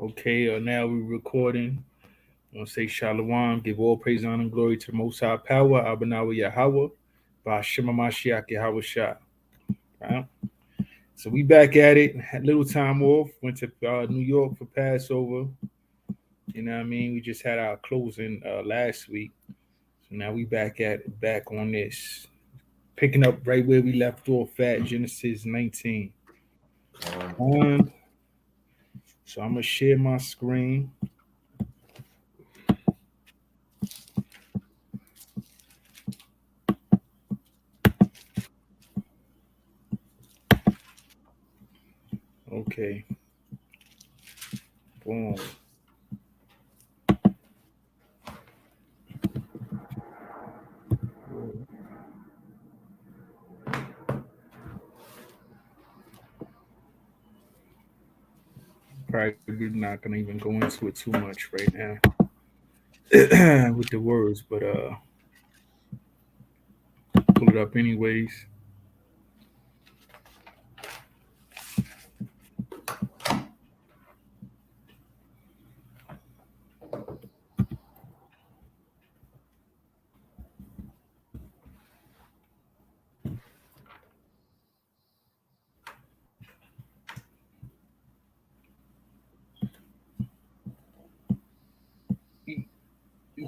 Okay, now we're recording. I want to say Shalom, give all praise, honor, and glory to the Most High Power, Abanawa Yahweh, Bashima Mashiach Yahweh Shah. Right? So we back at it. Had a little time off. Went to New York for Passover. You know what I mean? We just had our closing last week. So now we back on this. Picking up right where we left off at Genesis 19. Um, so I'm gonna share my screen. Okay. Boom. Probably not gonna even go into it too much right now with the words, but pull it up anyways.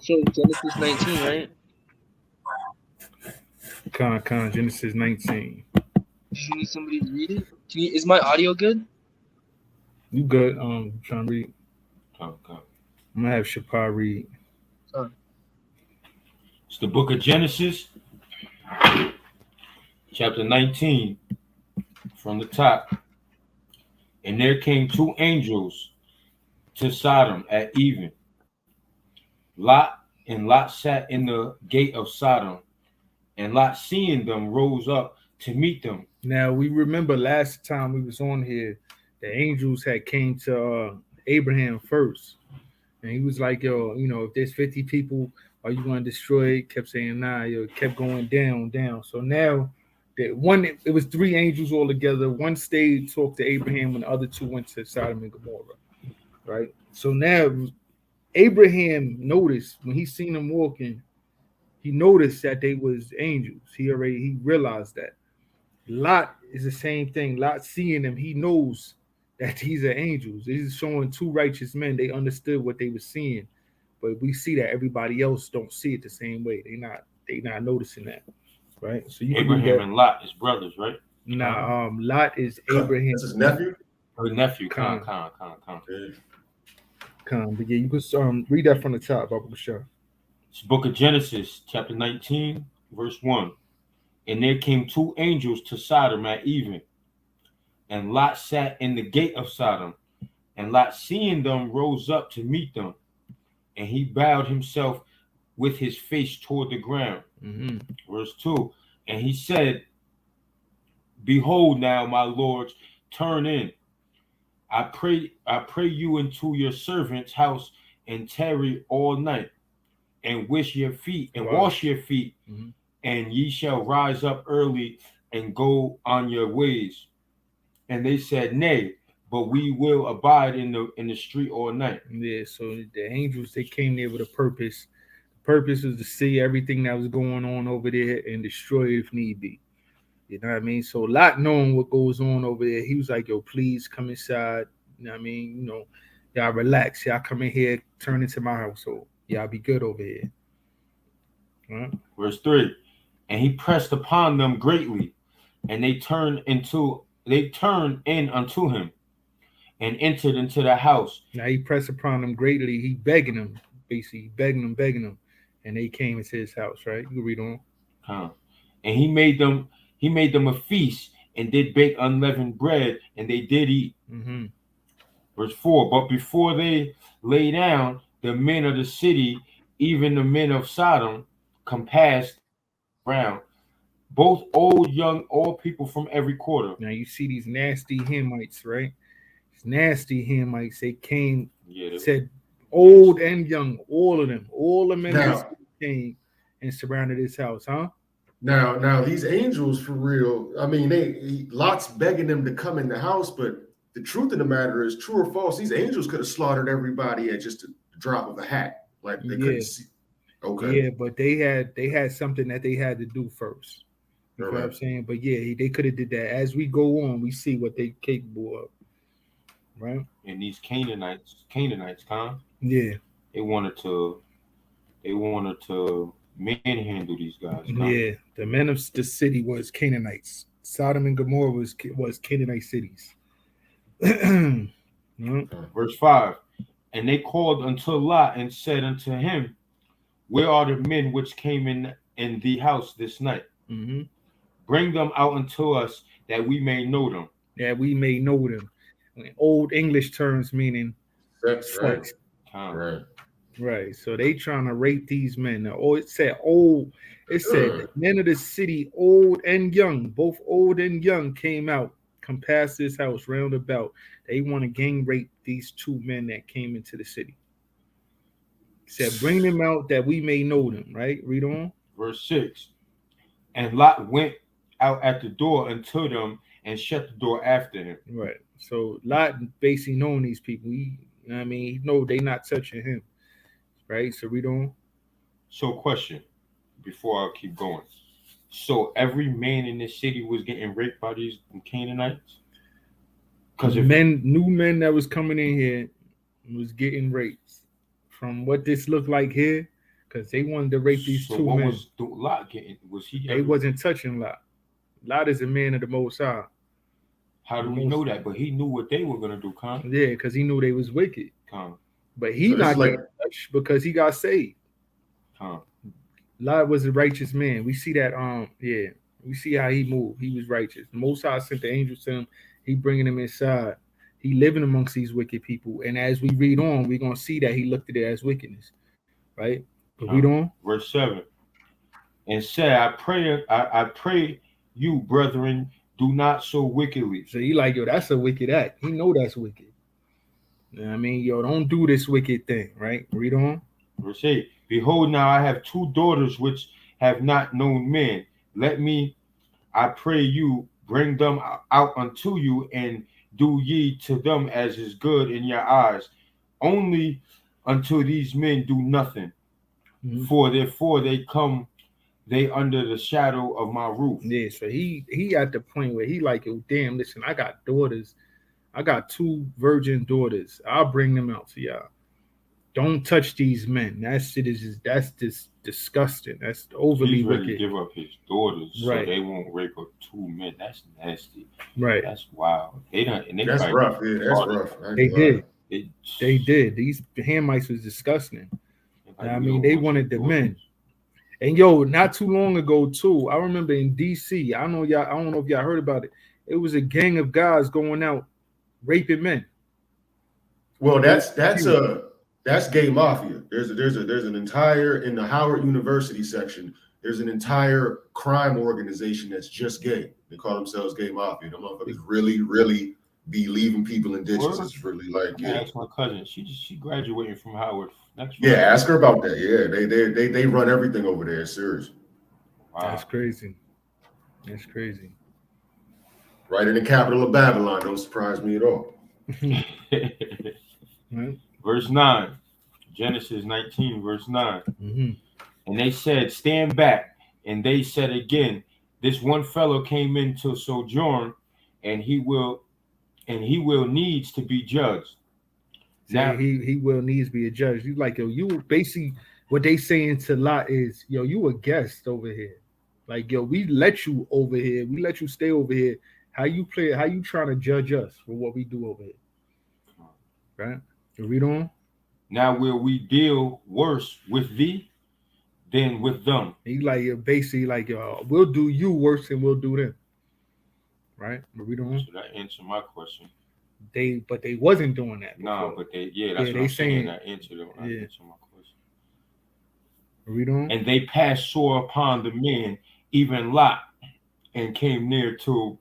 So Genesis 19, right? Con Genesis 19. Do you need somebody to read it? Is my audio good? You good? Trying to read. Come. I'm gonna have Shapar read. It's the book of Genesis, chapter 19, from the top. And there came two angels to Sodom at even. Lot sat in the gate of Sodom, and Lot, seeing them, rose up to meet them. Now we remember last time we was on here, the angels had came to Abraham first, and he was like, "Yo, if there's 50 people, are you going to destroy it?" Kept saying, "Nah." Yo, it kept going down, down. So now, it was three angels all together. One stayed, talked to Abraham, and the other two went to Sodom and Gomorrah. Right. So now Abraham noticed when he seen them walking, he noticed that they was angels. He realized that. Lot is the same thing. Lot seeing them, he knows that these are angels. This is showing two righteous men. They understood what they were seeing, but we see that everybody else don't see it the same way. They not noticing that, right? So you can read Abraham that. and Lot is brothers, right? Nah, Lot is Abraham. That's his nephew. Her nephew. Con. Okay. But yeah, you could read that from the top, Babu Shah. It's the book of Genesis, chapter 19, verse 1. And there came two angels to Sodom at even, and Lot sat in the gate of Sodom. And Lot, seeing them, rose up to meet them, and he bowed himself with his face toward the ground. Mm-hmm. Verse 2. And he said, "Behold, now, my lords, turn in. I pray you into your servant's house and tarry all night, and wash your feet, Mm-hmm. and ye shall rise up early and go on your ways." And they said, "Nay, but we will abide in the street all night." Yeah, so the angels they came there with a purpose. The purpose was to see everything that was going on over there and destroy it if need be. You know what I mean? So Lot knowing what goes on over there, he was like, "Yo, please come inside." You know what I mean? Y'all relax. Y'all come in here, turn into my household. Y'all be good over here. Right? Verse 3. And he pressed upon them greatly, and they turned in unto him, and entered into the house. Now he pressed upon them greatly. He begging them, basically begging them, and they came into his house. Right? You can read on. And he made them a feast, and did bake unleavened bread, and they did eat. Mm-hmm. Verse 4. But before they lay down, the men of the city, even the men of Sodom, compassed round, both old, young, all people from every quarter. Now you see these nasty Hamites, right? These nasty Hamites. They came, said old and young, all of them, all the men of the city came and surrounded his house, huh? Now these angels for real. I mean, Lot's begging them to come in the house, but the truth of the matter is, true or false, these angels could have slaughtered everybody at just a drop of a hat. Like they couldn't see. Okay. Yeah, but they had something that they had to do first. You know what I'm saying? But yeah, they could have did that. As we go on, we see what they capable of. Right? And these Canaanites, Con. Yeah. They wanted to manhandle these guys. Con. Yeah. The men of the city was Canaanites. Sodom and Gomorrah was Canaanite cities. Verse 5. And they called unto Lot and said unto him, where are the men which came in the house this night? Mm-hmm. Bring them out unto us that we may know them. That we may know them. Old English terms meaning sex. Right. Right. So they trying to rape these men. Oh, it said old. It said men of the city, old and young, both old and young, came out, compassed this house round about. They want to gang rape these two men that came into the city. Said, bring them out that we may know them. Right? Read on. Verse 6. And Lot went out at the door unto them and shut the door after him. Right. So Lot basically knowing these people. He know they not touching him. Right. So read on. So question before I keep going. So every man in this city was getting raped by these Canaanites? Because new men that was coming in here was getting raped. From what this looked like here, because they wanted to rape these two men. Was Lot getting? Was he? They wasn't touching Lot. Lot is a man of the Most High. How do we know that? But he knew what they were gonna do, Con. Yeah, because he knew they was wicked. Con. But he not getting touched because he got saved. Con. Lot was a righteous man. We see that. We see how he moved. He was righteous. The Most High sent the angels to him. He bringing him inside. He living amongst these wicked people. And as we read on, we're going to see that he looked at it as wickedness. Right? But read on. Verse 7. And said, I pray you, brethren, do not so wickedly. So he like, yo, that's a wicked act. He know that's wicked. You know what I mean? Yo, don't do this wicked thing. Right? Read on. Verse 8. Behold, now I have two daughters which have not known men. Let me, I pray you, bring them out unto you, and do ye to them as is good in your eyes. Only until these men do nothing. Mm-hmm. For therefore they come, they under the shadow of my roof. Yeah, so he at the point where he like, oh, damn, listen, I got daughters. I got two virgin daughters. I'll bring them out to y'all. Don't touch these men. That's disgusting. That's overly He's ready wicked. To give up his daughters, right? So they won't rape up two men. That's nasty. Right. That's wild. They don't. And that's rough. Yeah, that's rough. They did. They did. These Hamites was disgusting. I mean, they wanted the men. And yo, not too long ago too, I remember in DC. I don't know if y'all heard about it. It was a gang of guys going out raping men. Well, that's gay mafia. There's an entire, in the Howard University section, there's an entire crime organization that's just gay. They call themselves gay mafia. The motherfuckers really be leaving people in ditches. It's really like, yeah. That's my cousin. She graduating from Howard. Yeah, ask her about that. Yeah, they run everything over there. Serious. Wow. That's crazy. That's crazy. Right in the capital of Babylon. Don't surprise me at all. Right. Verse 9, Genesis 19, verse 9. Mm-hmm. And they said, stand back. And they said again, this one fellow came in to sojourn, and he will needs to be judged. Now he will needs to be a judge. You like, yo, you basically what they saying to Lot is, yo, you a guest over here. Like, yo, we let you over here. We let you stay over here. How you trying to judge us for what we do over here? Right? You read on. Now will we deal worse with thee than with them? He like, basically like, we'll do you worse than we'll do them. Right? But read on. So that answer my question. They wasn't doing that. No, but that's what I'm saying. That answer my question. Read on. And they passed sore upon the men, even Lot, and came near to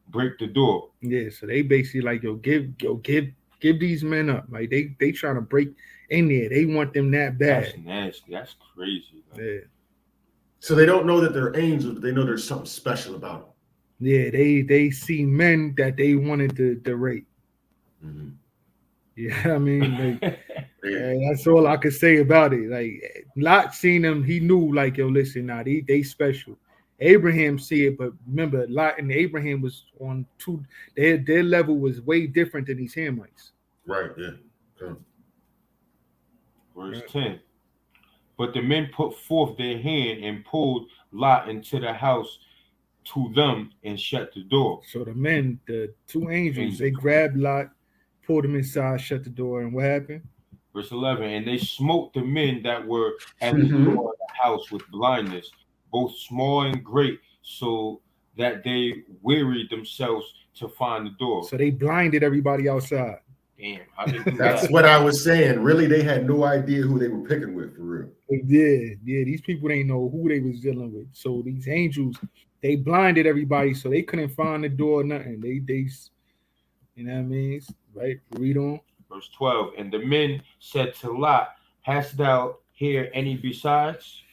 break the door. Yeah, so they basically like, give these men up. Like they trying to break in there. They want them that bad. That's nasty. That's crazy. Like. Yeah. So they don't know that they're angels, but they know there's something special about them. Yeah, they see men that they wanted to rape. Mhm. Yeah, I mean, like, Yeah. that's all I could say about it. Like, Lot seen them, he knew, like, yo, listen, now they special. Abraham see it, but remember, Lot and Abraham was on two. Their level was way different than these Hamites. Right. Yeah. Come. Verse Right. 10. But the men put forth their hand and pulled Lot into the house to them and shut the door. So the men, the two angels, they Angels. grabbed Lot, pulled him inside, shut the door, and what happened? Verse 11. And they smote the men that were at the Mhm. door of the house with blindness, both small and great, so that they wearied themselves to find the door. So they blinded everybody outside. Damn, how they do That's that? what I was saying. Really, they had no idea who they were picking with for real. Yeah, yeah. These people didn't know who they was dealing with. So these angels, they blinded everybody, so they couldn't find the door. Nothing. They, you know what I mean? Right. Read on. Verse 12. And the men said to Lot, hast thou here any besides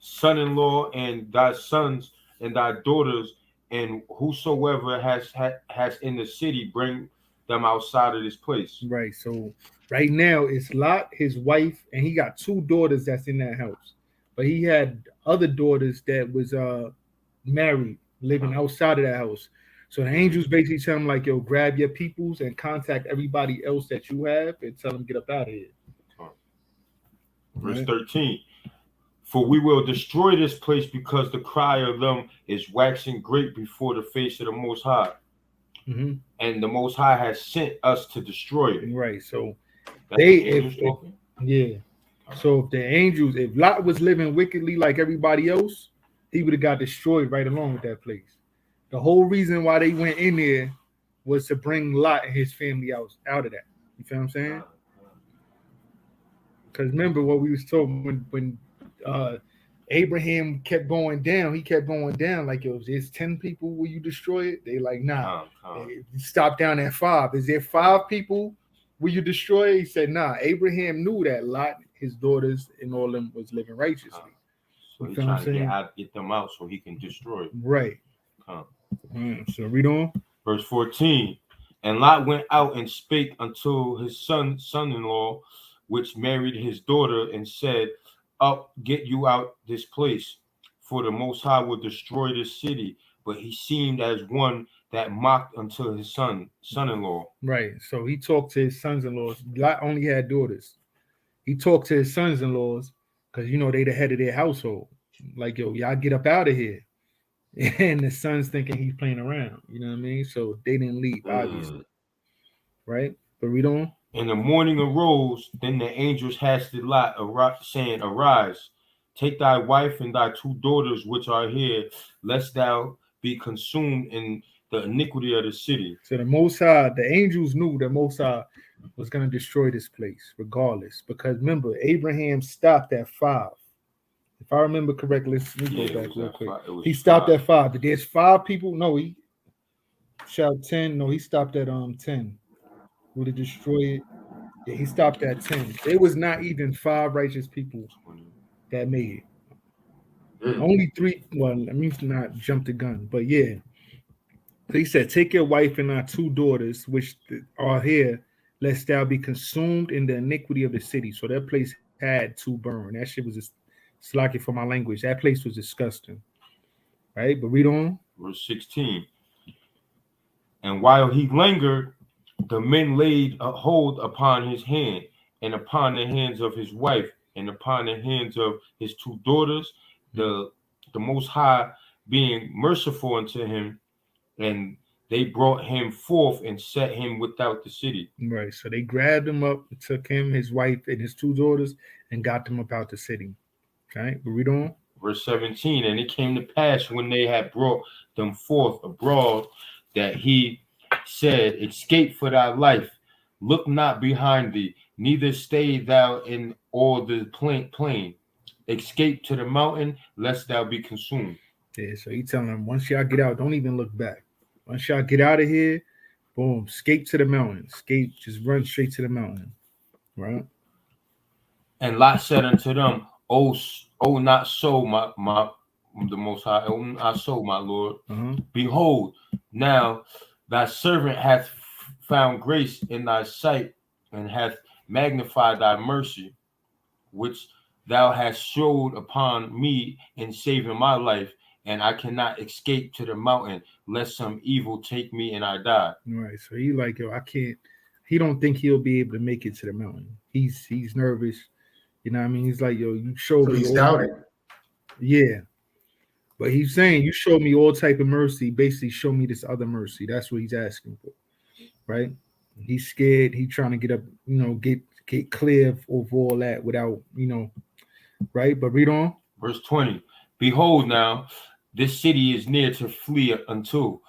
son-in-law and thy sons and thy daughters, and whosoever has in the city, bring them outside of this place. Right. So right now it's Lot, his wife, and he got two daughters that's in that house. But he had other daughters that was married, living outside of that house. So the angels basically tell him like, yo, grab your peoples and contact everybody else that you have and tell them get up out of here. Verse Right. 13. For we will destroy this place because the cry of them is waxing great before the face of the Most High. Mm-hmm. And the Most High has sent us to destroy it. Right. So That's they, the angels talking? yeah. So if the angels, if Lot was living wickedly like everybody else, he would have got destroyed right along with that place. The whole reason why they went in there was to bring Lot and his family out of that. You feel what I'm saying? Because remember what we was talking when Abraham kept going down, he kept going down like, yo, there's 10 people, will you destroy it? They like, nah. Stop down at 5. Is there 5 people? Will you destroy it? He said, nah. Abraham knew that Lot, his daughters, and all of them was living righteously. So he's trying to get them out so he can destroy it. Right. So read on. Verse 14. And Lot went out and spake unto his son-in-law, which married his daughter, and said, up, get you out this place, for the Most High will destroy this city. But he seemed as one that mocked unto his son-in-law. Right. So he talked to his sons-in-laws. Lot only had daughters. He talked to his sons-in-laws because they the head of their household. Like, yo, y'all get up out of here. And the son's thinking he's playing around. You know what I mean? So they didn't leave, obviously. Right? But read on. And the morning arose, then the angels hasted Lot, saying, arise, take thy wife and thy 2 daughters which are here, lest thou be consumed in the iniquity of the city. So the Most High, the angels knew the Most High was going to destroy this place regardless. Because remember, Abraham stopped at 5. If I remember correctly, let me go back real quick. He stopped at 5. But there's 5 people. No, he shot 10. No, he stopped at 10. Would have destroyed it. Yeah, he stopped at 10. There was not even 5 righteous people that made it. Only 3. Well, let me not jump the gun, but yeah. So he said, take your wife and our 2 daughters, which are here, lest thou be consumed in the iniquity of the city. So that place had to burn. That shit was just slacky for my language. That place was disgusting. Right? But read on. Verse 16. And while he lingered, the men laid a hold upon his hand, and upon the hands of his wife, and upon the hands of his 2 daughters, the Most High being merciful unto him, and they brought him forth and set him without the city. Right. So they grabbed him up, took him, his wife, and his 2 daughters, and got them up out the city. Okay, but read on. Verse 17. And it came to pass when they had brought them forth abroad, that he said, escape for thy life, look not behind thee, neither stay thou in all the plain. Escape to the mountain, lest thou be consumed. Yeah, so he telling them, once y'all get out, don't even look back. Once y'all get out of here, boom, escape to the mountain. Escape, just run straight to the mountain. Right? And Lot said unto them, Oh, not so, my the Most High, oh, not so, my Lord. Behold, now thy servant hath found grace in thy sight, and hath magnified thy mercy, which thou hast showed upon me in saving my life, and I cannot escape to the mountain, lest some evil take me and I die. Right. So he like, yo, I can't. He don't think he'll be able to make it to the mountain. He's nervous. You know what I mean? He's like, yo, you showed So me. he's doubting. Yeah. But he's saying you showed me all type of mercy. Basically, show me this other mercy. That's what he's asking for. Right? He's scared. He's trying to get up, get clear of all that without, right? But read on. Verse 20. Behold, now this city is near to flee unto,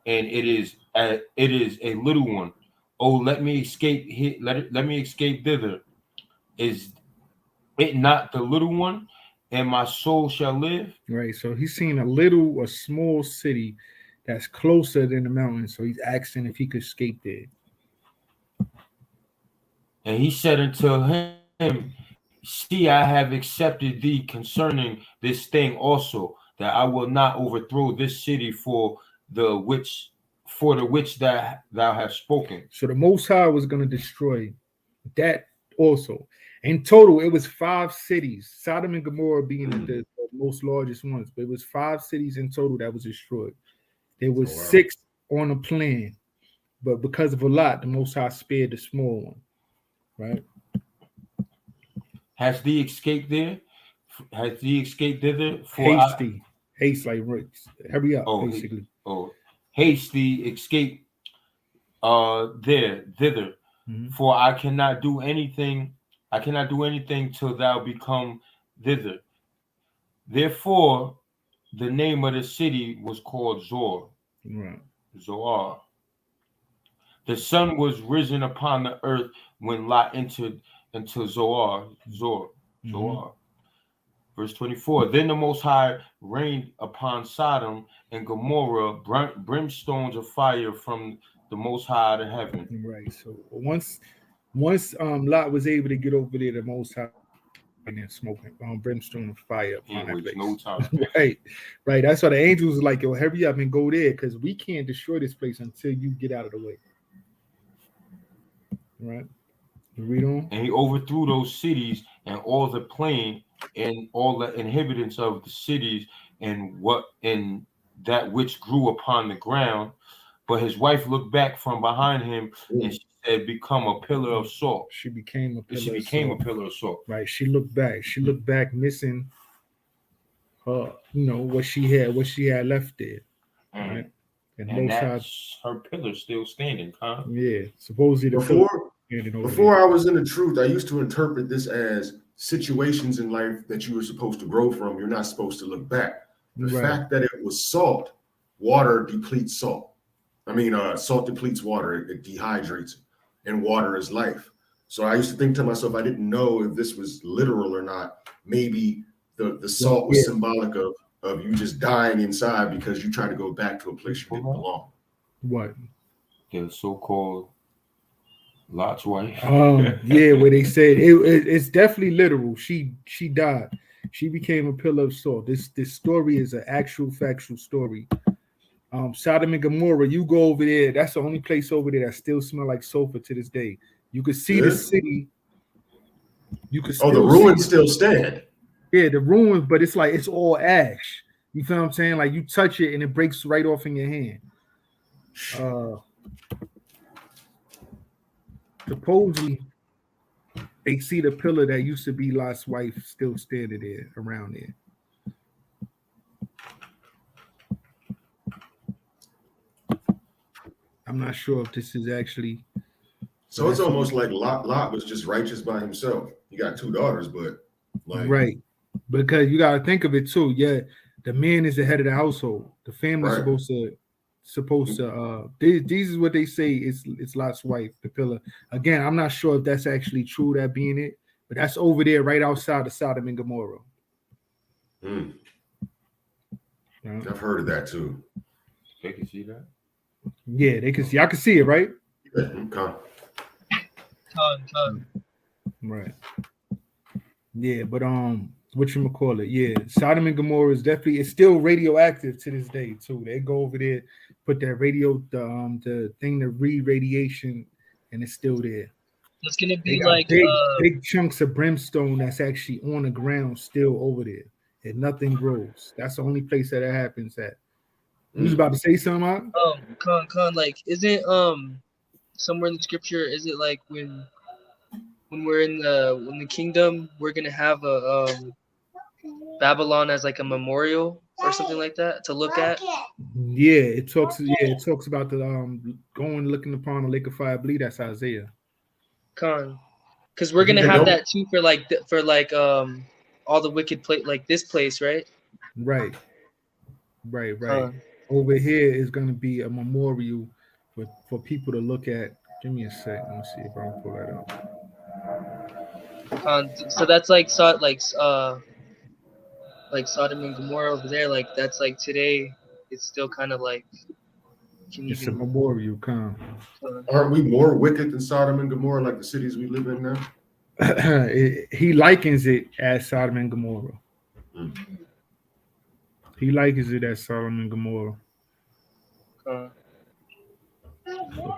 and it is a little one. Oh, let me escape. Let me escape thither. Is it not the little one, and my soul shall live? Right. So he's seen a small city that's closer than the mountain. So he's asking if he could escape there. And he said unto him, see, I have accepted thee concerning this thing also, that I will not overthrow this city for the which thou hast spoken. So the Most High was going to destroy that also. In total, it was 5 cities, Sodom and Gomorrah being the most largest ones, but it was 5 cities in total that was destroyed. There was 6 on the plan, but because of a lot, the Most High spared the small one. Right? Has thee escaped there? Has thee escaped thither? Haste like Ricks. Hurry up, basically. Haste thee escape thither. Mm-hmm. For I cannot do anything till thou become thither. Therefore, the name of the city was called Zor. Right. Zoar. The sun was risen upon the earth when Lot entered into Zor. Mm-hmm. Verse 24. Then the Most High rained upon Sodom and Gomorrah brimstones of fire from the Most High to heaven. Right. So once Lot was able to get over there, the Most High and then smoking brimstone of fire upon that place. No time. Right. That's why the angels was like, yo, hurry up and go there, because we can't destroy this place until you get out of the way. Right. Read on. And he overthrew those cities and all the plain and all the inhabitants of the cities and that which grew upon the ground. But his wife looked back from behind him and she said, become a pillar of salt. She became a pillar of salt. Right. She looked back, missing her, what she had left there. Right. And that's her pillar still standing, huh? Yeah. Supposedly before I was in the truth, I used to interpret this as situations in life that you were supposed to grow from. You're not supposed to look back. The fact that it was salt, water depletes salt. Salt depletes water. It dehydrates it, and water is life. So I used to think to myself, I didn't know if this was literal or not. Maybe the salt was symbolic of you just dying inside because you try to go back to a place you didn't belong. What? The so-called Lot's wife. Yeah, where they said it's definitely literal. She died. She became a pillar of salt. This story is an actual factual story. Sodom and Gomorrah, you go over there. That's the only place over there that still smell like sulfur to this day. You could see the city. You could the ruins still stand. Yeah, the ruins, but it's like it's all ash. You feel what I'm saying? Like you touch it and it breaks right off in your hand. Supposedly, they see the pillar that used to be Lot's wife still standing there around there. I'm not sure if this is actually. So it's almost like Lot was just righteous by himself. He got 2 daughters, but right, because you got to think of it too. Yeah, the man is the head of the household. The family's supposed to. These is what they say. It's Lot's wife, the pillar. Again, I'm not sure if that's actually true. That being it, but that's over there, right outside of Sodom and Gomorrah. I've heard of that too. They can see that. Yeah, they can see. I can see it, right? Okay. Right. Yeah, but whatchamacallit? Yeah, Sodom and Gomorrah is definitely, it's still radioactive to this day too. They go over there, put that the thing to read radiation, and it's still there. It's gonna They be got like big chunks of brimstone that's actually on the ground still over there, and nothing grows. That's the only place that it happens at. You was about to say something, Mark? like isn't somewhere in the scripture, is it like when we're in the kingdom, we're gonna have a Babylon as like a memorial or something like that to look at? Yeah, it talks about the going looking upon the lake of fire. I believe that's Isaiah. Because we're gonna have that too for like all the wicked place, like this place, right? Right. Over here is going to be a memorial for people to look at. Give me a sec. Let me see if I can pull that up. So that's like like Sodom and Gomorrah over there. Like that's like today, it's still kind of like. It's a memorial, Aren't we more wicked than Sodom and Gomorrah, like the cities we live in now? He likens it as Sodom and Gomorrah. He likens it as Sodom and Gomorrah.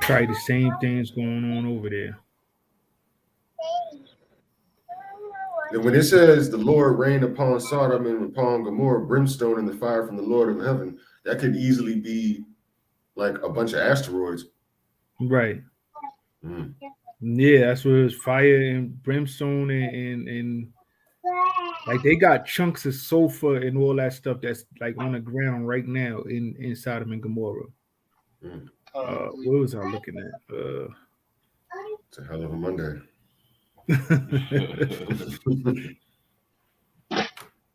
Probably the same things going on over there. And when it says the Lord rained upon Sodom and upon Gomorrah brimstone and the fire from the Lord of heaven, that could easily be like a bunch of asteroids. Right. Yeah, that's what it was. Fire and brimstone and like they got chunks of sulfur and all that stuff that's like on the ground right now in Sodom and Gomorrah. What was I looking at? It's a hell of a Monday.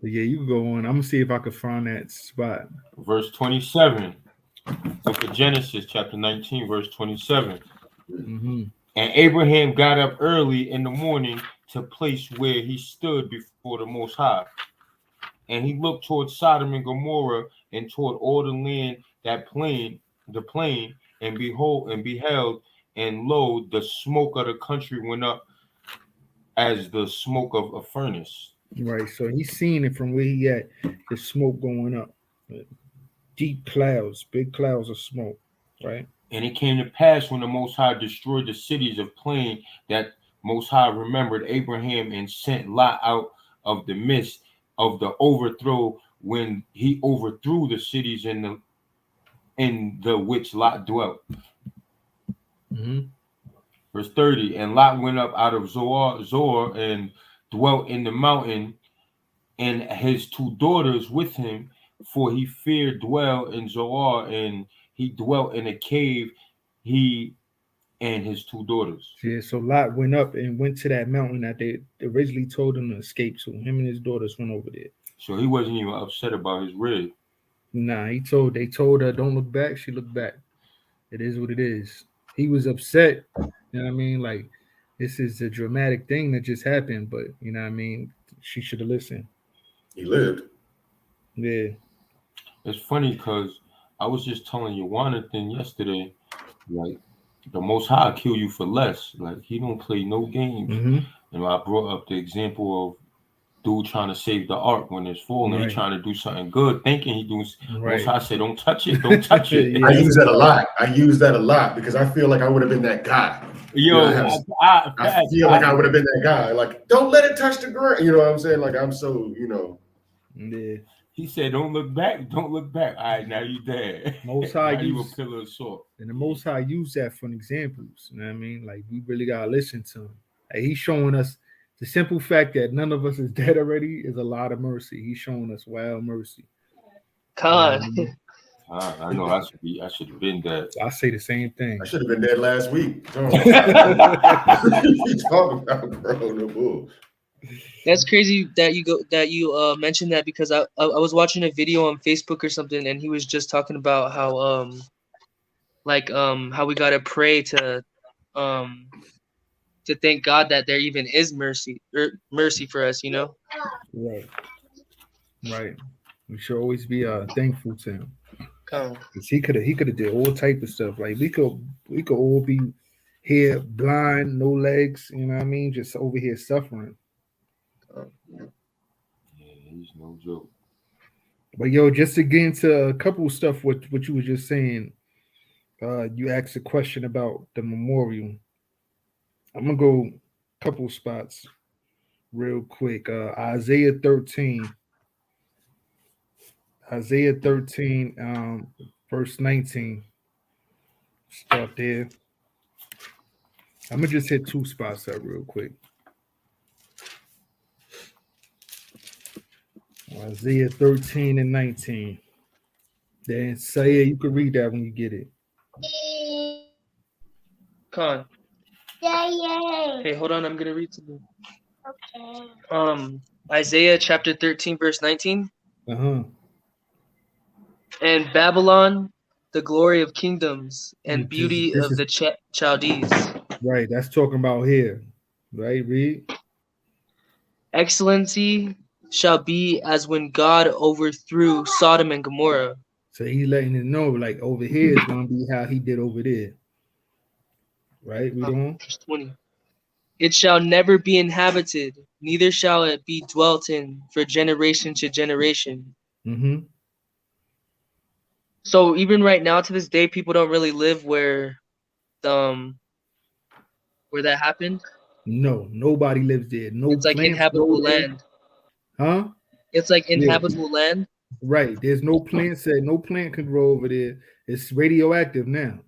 Yeah, you can go on. I'm gonna see if I can find that spot. Verse 27. Book of Genesis, chapter 19, verse 27. And Abraham got up early in the morning to place where he stood before the Most High. And he looked toward Sodom and Gomorrah and toward all the land, the plain, and beheld, and lo, the smoke of the country went up as the smoke of a furnace. Right, so he's seeing it from where he at, the smoke going up. Deep clouds, big clouds of smoke, right? And it came to pass when the Most High destroyed the cities of plain that Most High remembered Abraham and sent Lot out of the midst of the overthrow when he overthrew the cities in the which Lot dwelt. Verse 30, and Lot went up out of Zoar and dwelt in the mountain, and his two daughters with him, for he feared dwell in Zoar, and he dwelt in a cave, he and his two daughters. Yeah, so Lot went up and went to that mountain that they originally told him to escape. So him and his daughters went over there. So he wasn't even upset about his rib. Nah, they told her, don't look back. She looked back. It is what it is. He was upset. You know what I mean? Like, this is a dramatic thing that just happened, but you know what I mean? She should have listened. He lived. Yeah. It's funny because I was just telling Jonathan yesterday, like, the Most High kill you for less. Like, he don't play no games. And I brought up the example of dude trying to save the ark when it's falling. He's trying to do something good, thinking he doing. Most High said, "Don't touch it. Don't touch it." I use that a lot because I feel like I would have been that guy. Yo, I feel like I would have been that guy. Like, don't let it touch the ground. You know what I'm saying? Like, I'm so, Yeah. He said, "Don't look back. Don't look back." All right, now you dead. Most High you a pillar of salt. And the Most High use that for examples. You know what I mean? Like, we really gotta listen to him. Like, he's showing us the simple fact that none of us is dead already is a lot of mercy. He's showing us wild mercy. I know I should have been dead. I say the same thing. I should have been dead last week. What you talking about, bro? No bull. That's crazy that you mentioned that, because I was watching a video on Facebook or something, and he was just talking about how how we gotta pray to thank God that there even is mercy for us, you know. Right. We should always be thankful to him. Because he could have did all type of stuff. Like, we could all be here blind, no legs, you know what I mean? Just over here suffering. Yeah, he's no joke. But yo, just to get into a couple of stuff what you were just saying, You asked a question about the memorial. I'm gonna go a couple spots real quick. Isaiah 13. Isaiah 13, verse 19. Start there. I'm gonna just hit two spots up real quick. Isaiah 13 and 19. Then say it, you can read that when you get it. Con. Hey, hold on. I'm gonna read something. Okay. Isaiah chapter 13, verse 19. Uh-huh. And Babylon, the glory of kingdoms and This, beauty this of is the Chaldees. right. That's talking about here. Right, read. Excellency shall be as when God overthrew Sodom and Gomorrah. So he's letting it know, like over here is gonna be how he did over there. Right? Read on. Verse 20. It shall never be inhabited, neither shall it be dwelt in for generation to generation. Mm-hmm. So even right now, to this day, people don't really live where that happened. No, nobody lives there. No It's like plants grow inhabitable there. land. Huh? It's like Yeah. inhabitable land. Right. There's no plants there. No plant can grow over there. It's radioactive now.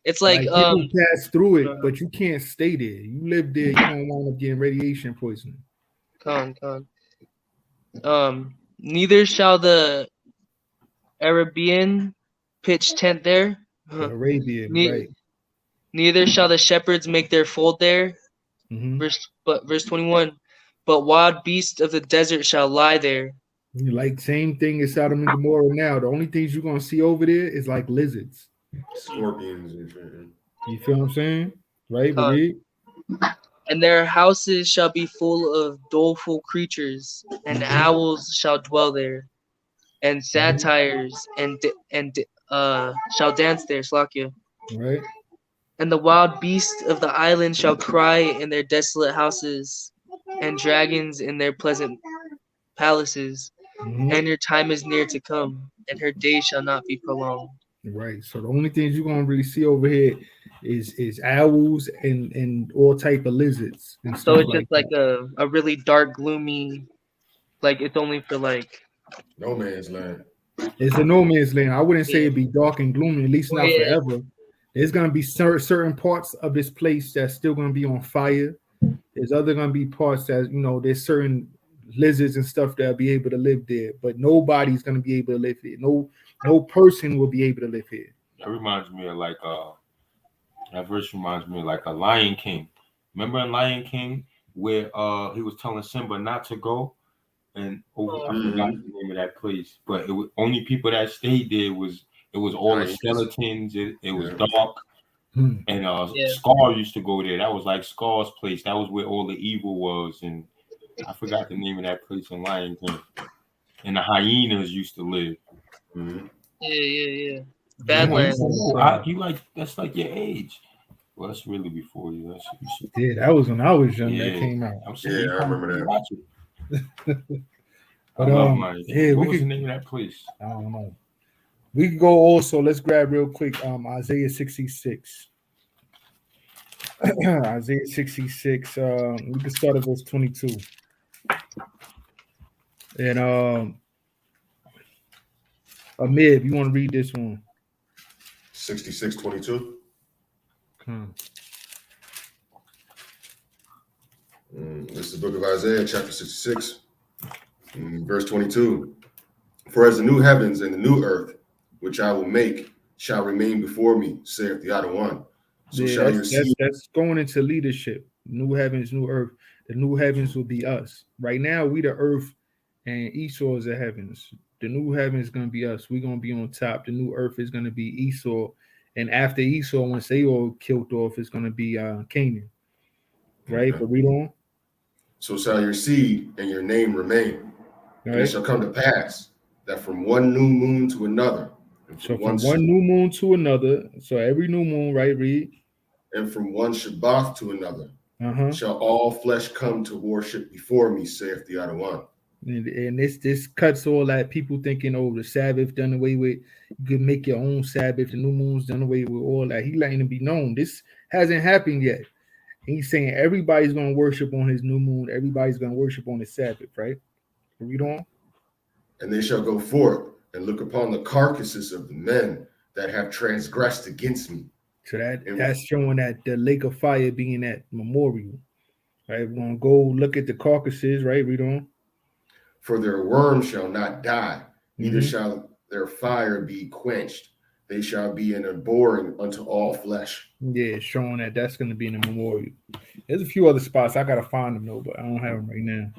It's like people pass through it, but you can't stay there. You live there, you're gonna wind up getting radiation poisoning. Neither shall the Arabian pitch tent there. The Arabian, right? Neither shall the shepherds make their fold there. Mm-hmm. Verse 21. But wild beasts of the desert shall lie there. Like same thing as Sodom and Gomorrah now. The only things you're gonna see over there is like lizards, scorpions, and shit. You feel what I'm saying? Right? Read. And their houses shall be full of doleful creatures, and owls shall dwell there, and satyrs and shall dance there, Slakia. Right. And the wild beasts of the island shall cry in their desolate houses, and dragons in their pleasant palaces. Mm-hmm. And her time is near to come, and her days shall not be prolonged. Right. So the only things you're gonna really see over here is owls and all type of lizards. And so it's like just like a really dark, gloomy, like it's only for like no man's land. It's a no man's land. I wouldn't say it'd be dark and gloomy, at least not forever. There's gonna be certain parts of this place that's still gonna be on fire. There's other gonna be parts that there's certain lizards and stuff that'll be able to live there, but nobody's gonna be able to live here. No person will be able to live here. That reminds me of like that verse reminds me of like a Lion King. Remember in Lion King where he was telling Simba not to go, and I forgot the name of that place, but it was only people that stayed there was all the skeletons. It was dark. And Scar used to go there. That was like Scar's place. That was where all the evil was, and I forgot the name of that place in Lion King. And the hyenas used to live. Mm-hmm. Yeah. Badlands. That's like your age. Well, that's really before you. That was when I was young. That came out. I'm saying, I remember that. Watch it. But what was the name of that place? I don't know. We can go also. Let's grab real quick. Isaiah 66. Isaiah 66. We can start at verse 22. And Amir, if you want to read this one. 66:22. This is the book of Isaiah, chapter 66, verse 22. For as the new heavens and the new earth, which I will make, shall remain before me, saith the Adawan. So shall your seed. That's going into leadership. New heavens, new earth. The new heavens will be us. Right now, we the earth, and Esau is the heavens. The new heaven is going to be us. We're going to be on top. The new earth is going to be Esau. And after Esau, once they all killed off, it's going to be Canaan. Right? But read on. So shall your seed and your name remain. And it shall come to pass that from one new moon to another. So from one new moon to another. So every new moon, right? Read. And from one Shabbat to another. Shall all flesh come to worship before me, saith the Adawan. And this cuts all that people thinking, oh, the Sabbath done away with. You can make your own Sabbath. The new moon's done away with. All that. He letting it be known. This hasn't happened yet. He's saying everybody's going to worship on his new moon. Everybody's going to worship on his Sabbath, right? Read on. And they shall go forth and look upon the carcasses of the men that have transgressed against me. So that's showing that the lake of fire being that memorial, right? We're going to go look at the carcasses, right? Read on. For their worm shall not die, neither shall their fire be quenched. They shall be an abhorring unto all flesh. Yeah, showing that that's going to be in the memorial. There's a few other spots. I got to find them, though, but I don't have them right now.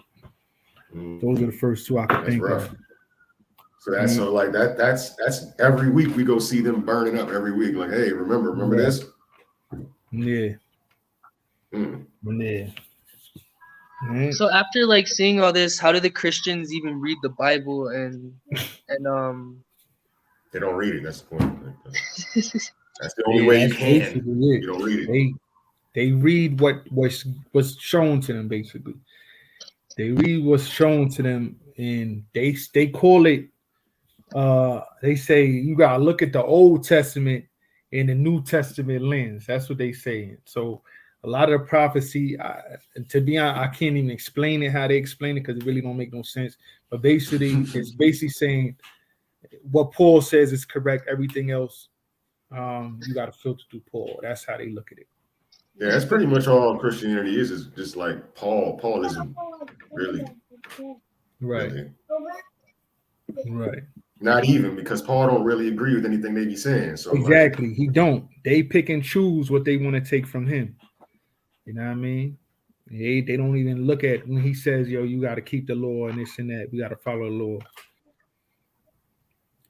Those are the first two I can think of. So that's so like that's every week we go see them burning up every week. Like, hey, remember this? Yeah. Yeah. So after like seeing all this, how do the Christians even read the Bible and They don't read it. That's the point. That's the only way you can. You don't read it. They read what was shown to them, basically. They read what's shown to them, and they call it. They say you gotta look at the Old Testament and the New Testament lens. That's what they say. So a lot of the prophecy, to be honest, I can't even explain it how they explain it because it really don't make no sense. But basically, it's basically saying what Paul says is correct. Everything else, you got to filter through Paul. That's how they look at it. Yeah, that's pretty much all Christianity is just like Paulism, really. Right. Really. Right. Not even, because Paul don't really agree with anything they be saying. So exactly, like, he don't. They pick and choose what they want to take from him. You know what I mean? They don't even look at when he says, yo, you got to keep the law and this and that. We got to follow the law.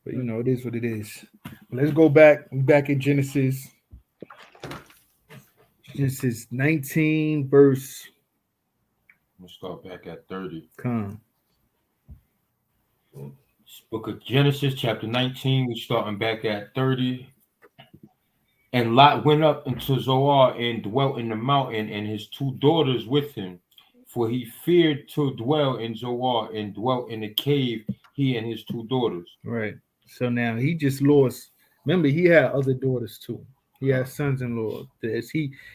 But, you know, it is what it is. Let's go back. We're back in Genesis. Genesis 19, verse. We'll start back at 30. Come. Book of Genesis, chapter 19. We're starting back at 30. And Lot went up into Zoar and dwelt in the mountain, and his two daughters with him. For he feared to dwell in Zoar, and dwelt in a cave, he and his two daughters. Right. So now he just lost. Remember, he had other daughters too. He had sons-in-law.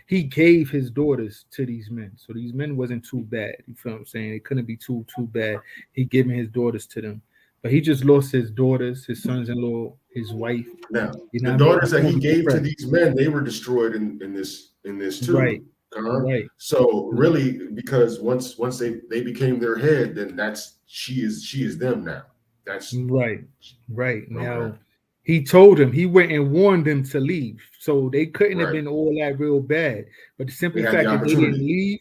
He gave his daughters to these men. So these men wasn't too bad. You feel what I'm saying? It couldn't be too bad. He giving his daughters to them. But he just lost his daughters, his sons-in-law, his wife. Now, the daughters that he gave to these men, they were destroyed in this too. Right. Right. So really, because once they became their head, then she is them now. That's right. Okay. Now he told him, he went and warned them to leave. So they couldn't have been all that real bad. But the simple fact that they didn't leave,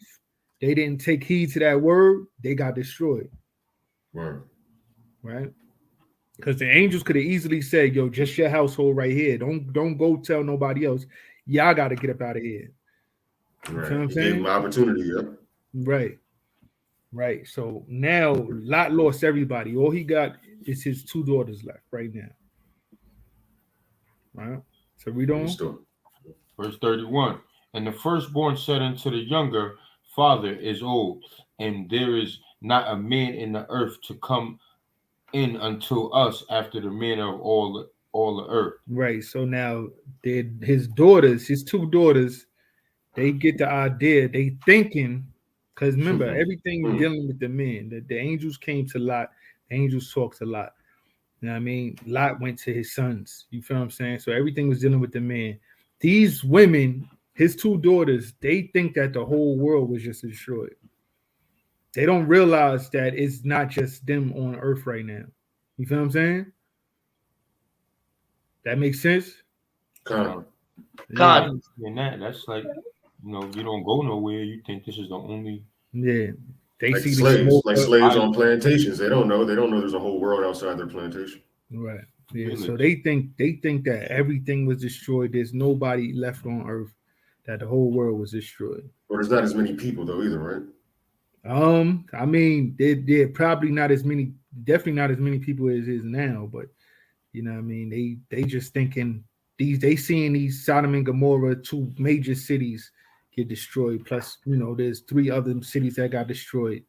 they didn't take heed to that word, they got destroyed. Right? Because the angels could have easily said, yo, just your household right here. Don't go tell nobody else. Y'all got to get up out of here. Right. You know what I'm saying? Gave him opportunity, Right. Right. So now Lot lost everybody. All he got is his two daughters left right now. Right. So read on. Verse 31. And the firstborn said unto the younger, Father is old, and there is not a man in the earth to come in unto us after the manner of all the earth. Right. So now his daughters, his two daughters, they get the idea. They thinking, because remember, everything was dealing with the men. The angels came to Lot. The angels talked to Lot. You know what I mean? Lot went to his sons. You feel what I'm saying? So everything was dealing with the men. These women, his two daughters, they think that the whole world was just destroyed. They don't realize that it's not just them on earth right now. You feel what I'm saying? That makes sense? God. And that's like, you know, you don't go nowhere. You think this is the only. Yeah. They like see slaves, slaves on plantations. They don't know there's a whole world outside their plantation. Right. Yeah. So they think that everything was destroyed. There's nobody left on earth. That the whole world was destroyed. But there's not as many people though either, right? I mean, they're probably not as many, definitely not as many people as is now, but you know what I mean? They just thinking they seeing these Sodom and Gomorrah, two major cities get destroyed. Plus, you know, there's 3 other cities that got destroyed.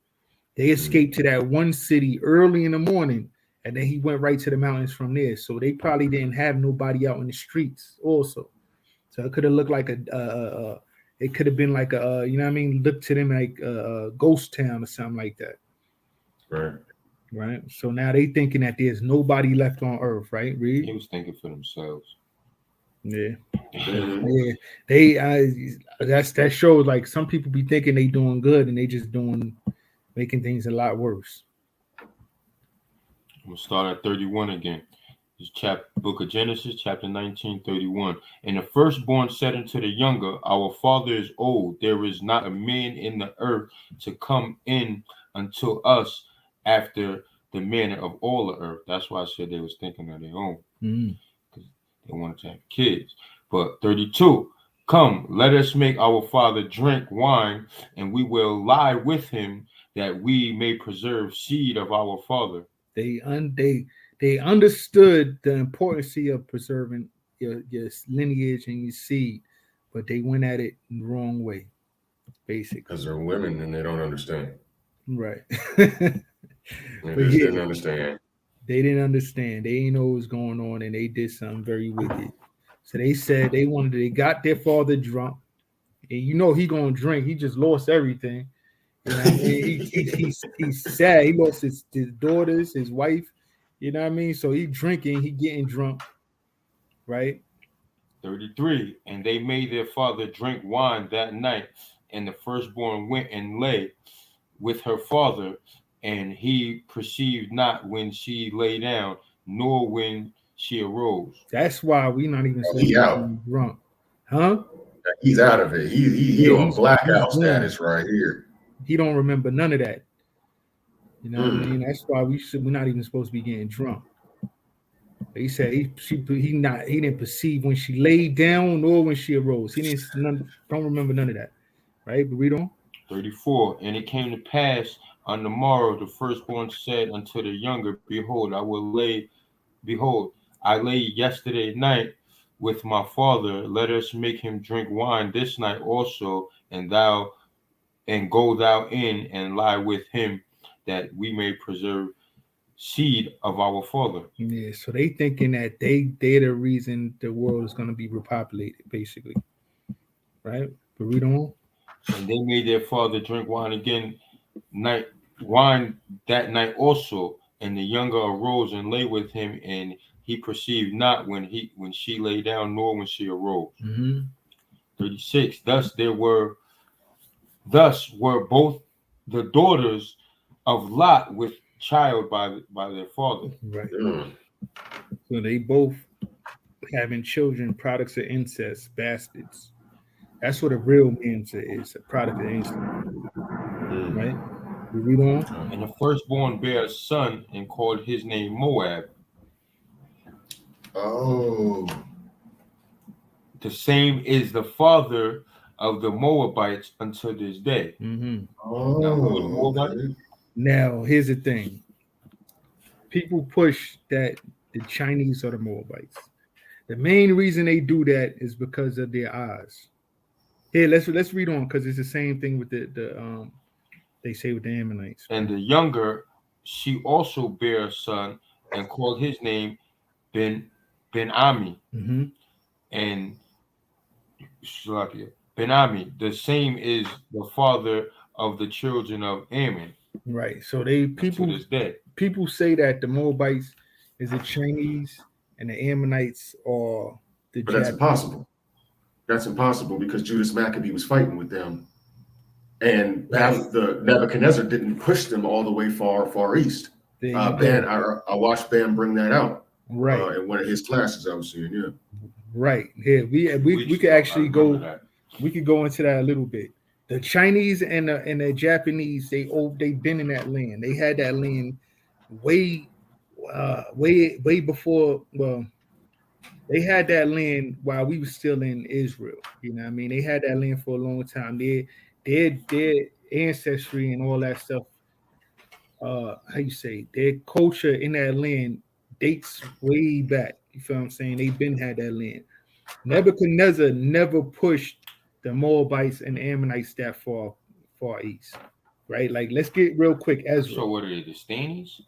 They escaped to that one city early in the morning, and then he went right to the mountains from there. So they probably didn't have nobody out in the streets also. So it could have looked like it could have been like you know what I mean? Look to them like a ghost town or something like that. Right. Right. So now they thinking that there's nobody left on Earth, right? Read. He was thinking for themselves. Yeah. Mhm. Yeah. That shows like some people be thinking they doing good and they just making things a lot worse. We'll start at 31 again. This book of Genesis, chapter 19, 31. And the firstborn said unto the younger, Our father is old. There is not a man in the earth to come in unto us after the manner of all the earth. That's why I said they was thinking of their own. Because they wanted to have kids. But 32. Come, let us make our father drink wine, and we will lie with him, that we may preserve seed of our father. They understood the importance of preserving your lineage and your seed, but they went at it in the wrong way, basically. Because they're women and they don't understand. Right. They But just yeah, didn't understand. they didn't understand. They didn't know what was going on, and they did something very wicked. So they said they got their father drunk, and you know he gonna drink. He just lost everything. You know what I mean? He's sad. He lost his daughters, his wife. You know what I mean? So he drinking, he getting drunk, right? 33. And they made their father drink wine that night, and the firstborn went and lay with her father, and he perceived not when she lay down, nor when she arose. That's why we not even supposed He to out. be drunk, huh? He's out of it. He Yeah, on blackout he's gone. status right here. He don't remember none of that. You know what I Mm. mean? That's why we're not even supposed to be getting drunk. He said he didn't perceive when she laid down nor when she arose. He don't remember none of that. Right? But read on. 34. And it came to pass on the morrow, the firstborn said unto the younger, Behold, I lay yesterday night with my father. Let us make him drink wine this night also, and go thou in and lie with him, that we may preserve seed of our father. Yeah, so they thinking that they're the reason the world is going to be repopulated, basically. Right? But read on. And they made their father drink wine that night also. And the younger arose and lay with him, and he perceived not when she lay down, nor when she arose. 36. Thus were both the daughters of Lot with child by their father. Right. Mm. So they both having children, products of incest, bastards. That's what a real man is, a product of incest. Right? We read on. And the firstborn bare a son, and called his name Moab. Oh. The same is the father of the Moabites unto this day. Oh, okay. Now, here's the thing. People push that the Chinese are the Moabites. The main reason they do that is because of their eyes. Here, let's read on, because it's the same thing with the they say with the Ammonites. And the younger, she also bare a son, and called his name Ben-Ami. And Ben-Ami, the same is the father of the children of Ammon. Right. So people say that the Moabites is the Chinese and the Ammonites are the But that's impossible. That's impossible because Judas Maccabee was fighting with them. And the Nebuchadnezzar didn't push them all the way far east. I watched Bam bring that out. Right. In one of his classes I was seeing, yeah. Right. Here we could actually go. We could go into that a little bit. The Chinese and the Japanese, they've been in that land. They had that land way before. Well, they had that land while we were still in Israel. You know what I mean? They had that land for a long time. Their ancestry and all that stuff. How you say, their culture in that land dates way back. You feel what I'm saying? They've been had that land. Nebuchadnezzar never pushed the Moabites and the Ammonites that far east. right? Like, let's get real quick Ezra. So what are they, the Stanies?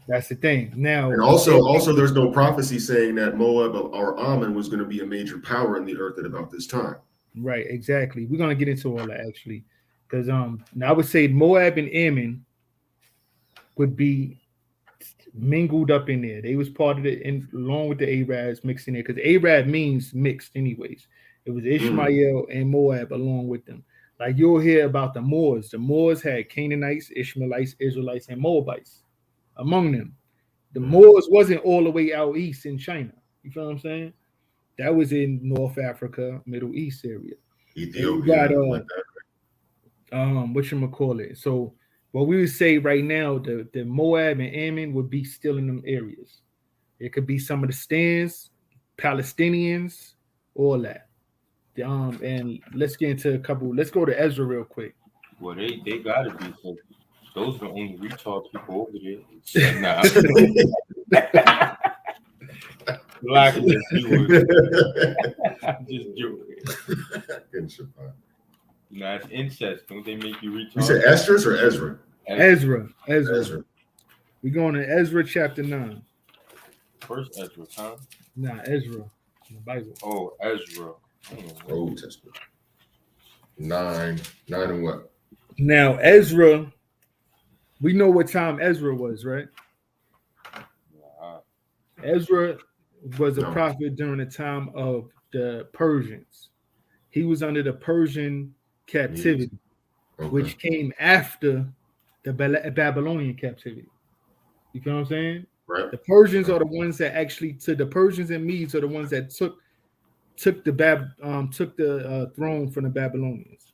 That's the thing. Now, And also, there's no prophecy saying that Moab or Ammon was going to be a major power in the earth at about this time. right, exactly. We're gonna get into all that actually, because now I would say Moab and Ammon would be mingled up in there. They was part of it, in along with the Arabs mixed in there, because Arab means mixed, anyways. It was Ishmael and Moab along with them. Like you'll hear about the Moors. The Moors had Canaanites, Ishmaelites, Israelites, and Moabites among them. The Moors wasn't all the way out east in China. You feel what I'm saying? That was in North Africa, Middle East area. Ethiopia. You got whatchamacallit. So what we would say right now, the Moab and Ammon would be still in them areas. It could be some of the stands, Palestinians, all that. And let's get into a couple. Let's go to Ezra real quick. Well, they gotta be. So those are the only retard people over there. So, nah. Black I'm just joking. Nah, it's incest. Don't they make you retard? You said Esdras or Ezra? Ezra. We're going to Ezra chapter 9. First Ezra, huh? Nah, Ezra. In the Bible. Oh, Ezra. Old Testament. 9 and what? Now, Ezra, we know what time Ezra was, right? Ezra was a prophet during the time of the Persians. He was under the Persian captivity, which came after the Babylonian captivity. You feel what I'm saying? Right. The Persians are the ones that actually took the Persians and Medes are the ones that took the throne from the Babylonians.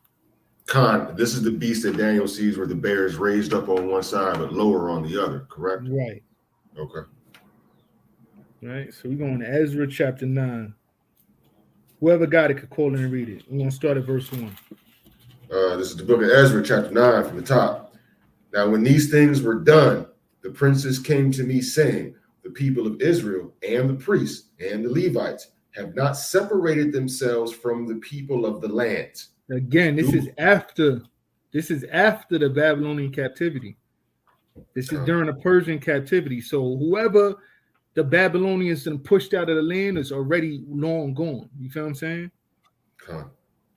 Khan, this is the beast that Daniel sees where the bear is raised up on one side but lower on the other, correct? Right. Okay. Right. So we're going to Ezra chapter 9. Whoever got it could call in and read it. We're going to start at verse 1. This is the book of Ezra, chapter 9 from the top. Now, when these things were done, the princes came to me saying, the people of Israel and the priests and the Levites have not separated themselves from the people of the land. Again, this is after the Babylonian captivity. This is during the Persian captivity. So whoever the Babylonians pushed out of the land is already long gone. You feel what I'm saying?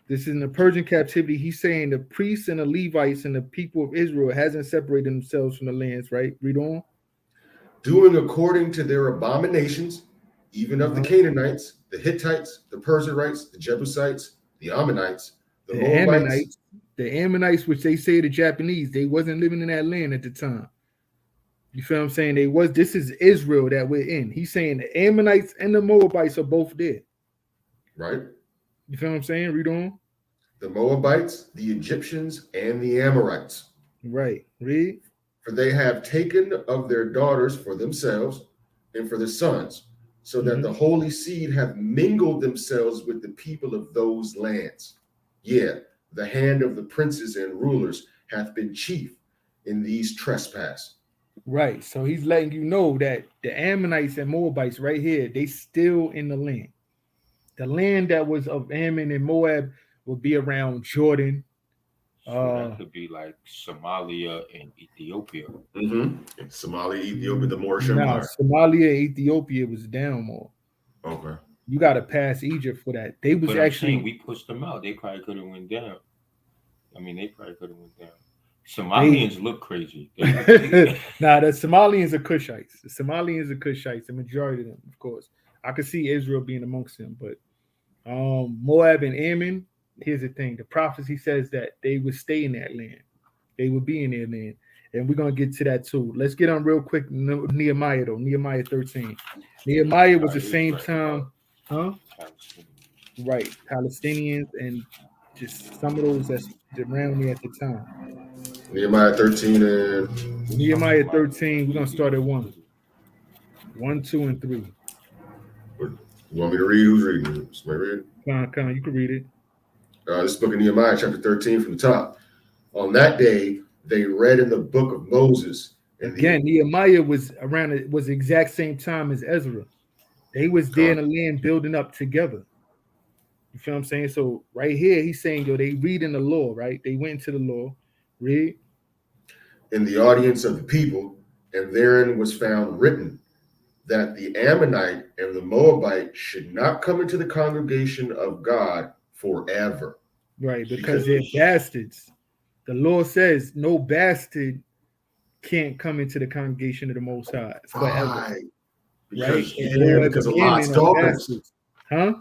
This is in the Persian captivity. He's saying the priests and the Levites and the people of Israel hasn't separated themselves from the lands, right? Read on. Doing according to their abominations, even of the Canaanites, the Hittites, the Perizzites, the Jebusites, the Ammonites, the Moabites. The Ammonites, which they say the Japanese, they wasn't living in that land at the time. You feel what I'm saying? This is Israel that we're in. He's saying the Ammonites and the Moabites are both there. Right. You feel what I'm saying? Read on. The Moabites, the Egyptians, and the Amorites. Right. Read. For they have taken of their daughters for themselves and for their sons, so that the holy seed have mingled themselves with the people of those lands. Yeah, the hand of the princes and rulers hath been chief in these trespass. Right. So he's letting you know that the Ammonites and Moabites right here, they still in the land. The land that was of Ammon and Moab would be around Jordan. So that could be like Somalia and Ethiopia. Somalia, Ethiopia, the Moorish Empire. Empire. Somalia and Ethiopia was down more. Okay. You got to pass Egypt for that. They was actually we pushed them out. They probably could have went down. They probably could have went down. Somalians look crazy. Nah, the Somalians are Cushites. The majority of them, of course. I could see Israel being amongst them, but Moab and Ammon, here's the thing. The prophecy says that they would stay in that land. They would be in their land. And we're going to get to that too. Let's get on real quick. Nehemiah, though. Nehemiah 13. Nehemiah was the same time. Right. Palestinians and just some of those that's around me at the time. Nehemiah 13 and... Nehemiah 13, we're going to start at 1. 1, 2, and 3. You want me to read? Who's reading? Somebody read it? Come on, you can read it. This book of Nehemiah, chapter 13 from the top. On that day, they read in the book of Moses. Nehemiah was around, it was the exact same time as Ezra. They was there in the land building up together. You feel what I'm saying? So right here, he's saying, they read in the law, right? They went into the law. Read. In the audience of the people, and therein was found written that the Ammonite and the Moabite should not come into the congregation of God forever. Right, because they're bastards. The Lord says no bastard can't come into the congregation of the Most High forever. Right. Right? Because, because of Lot's daughters. Huh?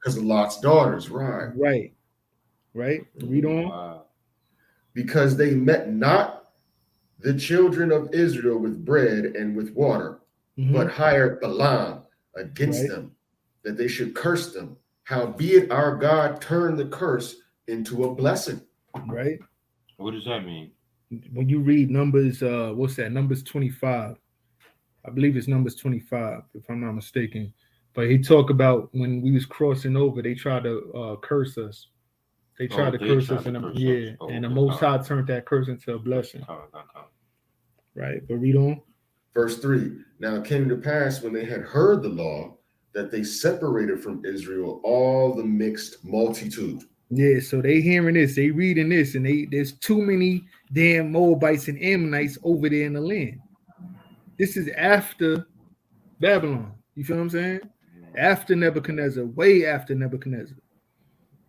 Because of Lot's daughters, right. Right. Right? Read on. Wow. Because they met not the children of Israel with bread and with water, but hired Balaam against them, that they should curse them. Howbeit our God turned the curse into a blessing. Right? What does that mean? When you read Numbers, what's that? Numbers 25. I believe it's Numbers 25, if I'm not mistaken. But he talked about when we was crossing over, they tried to curse us. They tried to curse us, and the Most High turned that curse into a blessing. Right, but read on. Verse 3. Now it came to pass when they had heard the law that they separated from Israel all the mixed multitude. Yeah, so they hearing this, they reading this, and there's too many damn Moabites and Ammonites over there in the land. This is after Babylon. You feel what I'm saying? After Nebuchadnezzar, way after Nebuchadnezzar,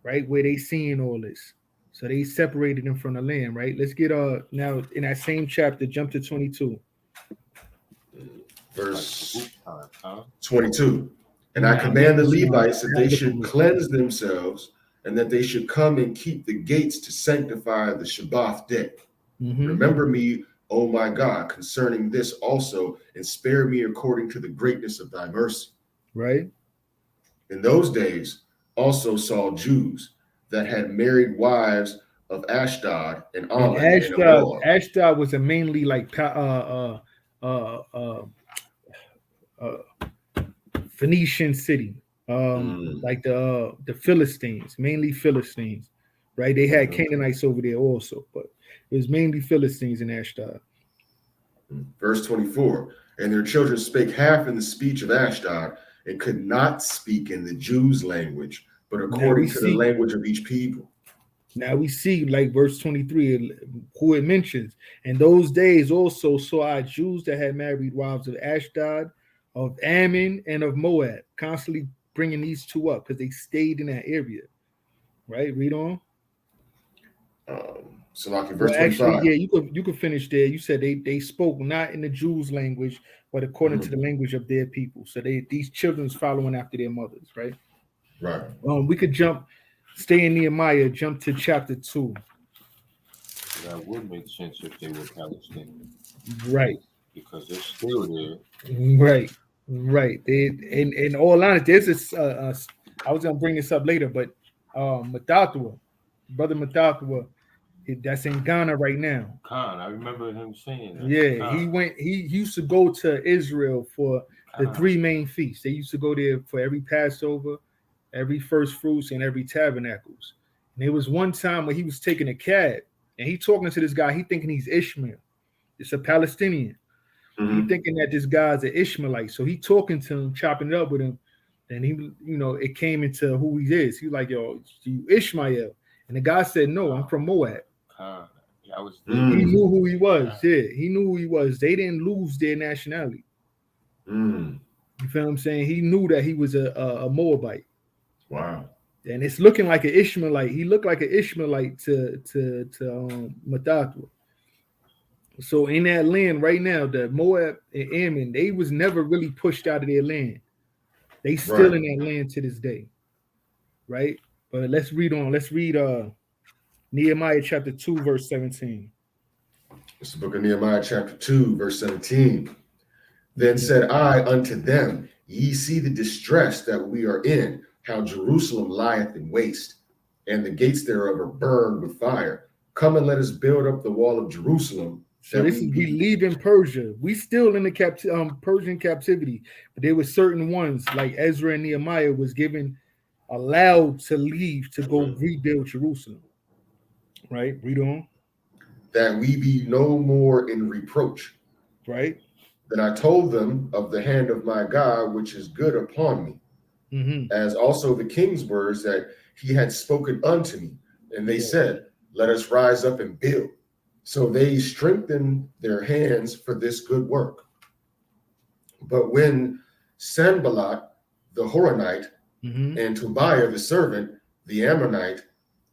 right? Where they seeing all this. So they separated them from the land, right? Let's get now in that same chapter, jump to 22. Verse 22. And I command the Levites that they should cleanse themselves, and that they should come and keep the gates to sanctify the Shabbat day. Remember me, O my God, concerning this also, and spare me according to the greatness of thy mercy. Right. In those days also saw Jews that had married wives of Ashdod and Ammon. Ashdod was a mainly like Phoenician city. Like the Philistines, mainly Philistines, right? They had Canaanites over there also, but it was mainly Philistines in Ashdod. Verse 24, and their children spake half in the speech of Ashdod, and could not speak in the Jews' language, but according to the language of each people. Now we see, like verse 23, who it mentions. In those days also saw I Jews that had married wives of Ashdod, of Ammon, and of Moab, constantly bringing these two up because they stayed in that area. Right? Read on. So like in verse 25. Actually, yeah, you could finish there. You said they spoke not in the Jews' language, but according to the language of their people. So these children's following after their mothers, right? Right. We could stay in Nehemiah, jump to chapter 2. That would make sense if they were Palestinian. Right. Because they're still there. Right. In all honesty, there's this I was gonna bring this up later, but Mathathua, brother Mathathua, that's in Ghana right now. Khan, I remember him saying that. Yeah, Khan. he used to go to Israel for the three main feasts. They used to go there for every Passover, every first fruits, and every tabernacles. And there was one time where he was taking a cab and he talking to this guy, he thinking he's Ishmael. It's a Palestinian. He thinking that this guy's an Ishmaelite. So he talking to him, chopping it up with him. And he, it came into who he is. He was like, yo, you Ishmael. And the guy said, no, I'm from Moab. Yeah, he knew who he was. Yeah, he knew who he was. They didn't lose their nationality. You feel what I'm saying? He knew that he was a Moabite. Wow. And it's looking like an Ishmaelite. He looked like an Ishmaelite to Mathathua. So in that land right now, the Moab and Ammon, they was never really pushed out of their land. They still in that land to this day. Right? But let's read on. Let's read Nehemiah chapter 2, verse 17. It's the book of Nehemiah chapter 2, verse 17. Then said I unto them, ye see the distress that we are in, how Jerusalem lieth in waste, and the gates thereof are burned with fire. Come and let us build up the wall of Jerusalem. So this is we leaving Persia. We still in the Persian captivity, but there were certain ones like Ezra and Nehemiah was allowed to leave to go rebuild Jerusalem. Right? Read on. That we be no more in reproach. Right. Then I told them of the hand of my God, which is good upon me, as also the king's words that he had spoken unto me. And they said, let us rise up and build. So they strengthened their hands for this good work. But when Sanballat, the Horonite, and Tobiah, the servant, the Ammonite,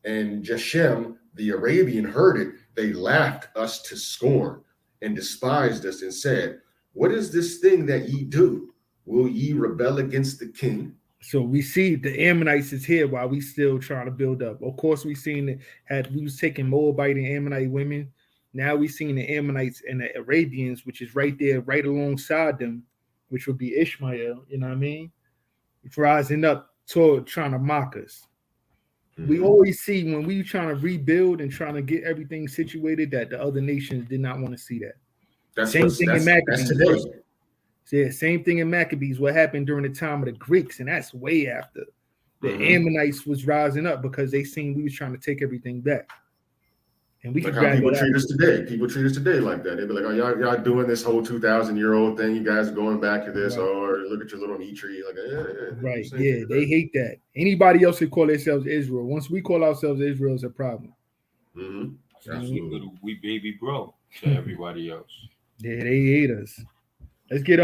and Geshem, the Arabian, heard it, they laughed us to scorn and despised us and said, what is this thing that ye do? Will ye rebel against the king? So we see the Ammonites is here while we still trying to build up. Of course, we seen we was taking Moabite and Ammonite women. Now we seen the Ammonites and the Arabians, which is right there, right alongside them, which would be Ishmael. You know what I mean? It's rising up toward trying to mock us. We always see when we trying to rebuild and trying to get everything situated that the other nations did not want to see that. That's today. Yeah, same thing in Maccabees. What happened during the time of the Greeks, and that's way after the Ammonites was rising up because they seen we was trying to take everything back. And we like how people treat us today. People treat us today like that. They be like, "Oh, y'all doing this whole 2,000-year-old thing? You guys are going back to this? Right. Or look at your little knee tree." Like, right? Yeah, they hate that. Anybody else could call themselves Israel. Once we call ourselves Israel, it's a problem. We baby bro to everybody else. Yeah, they hate us. Let's get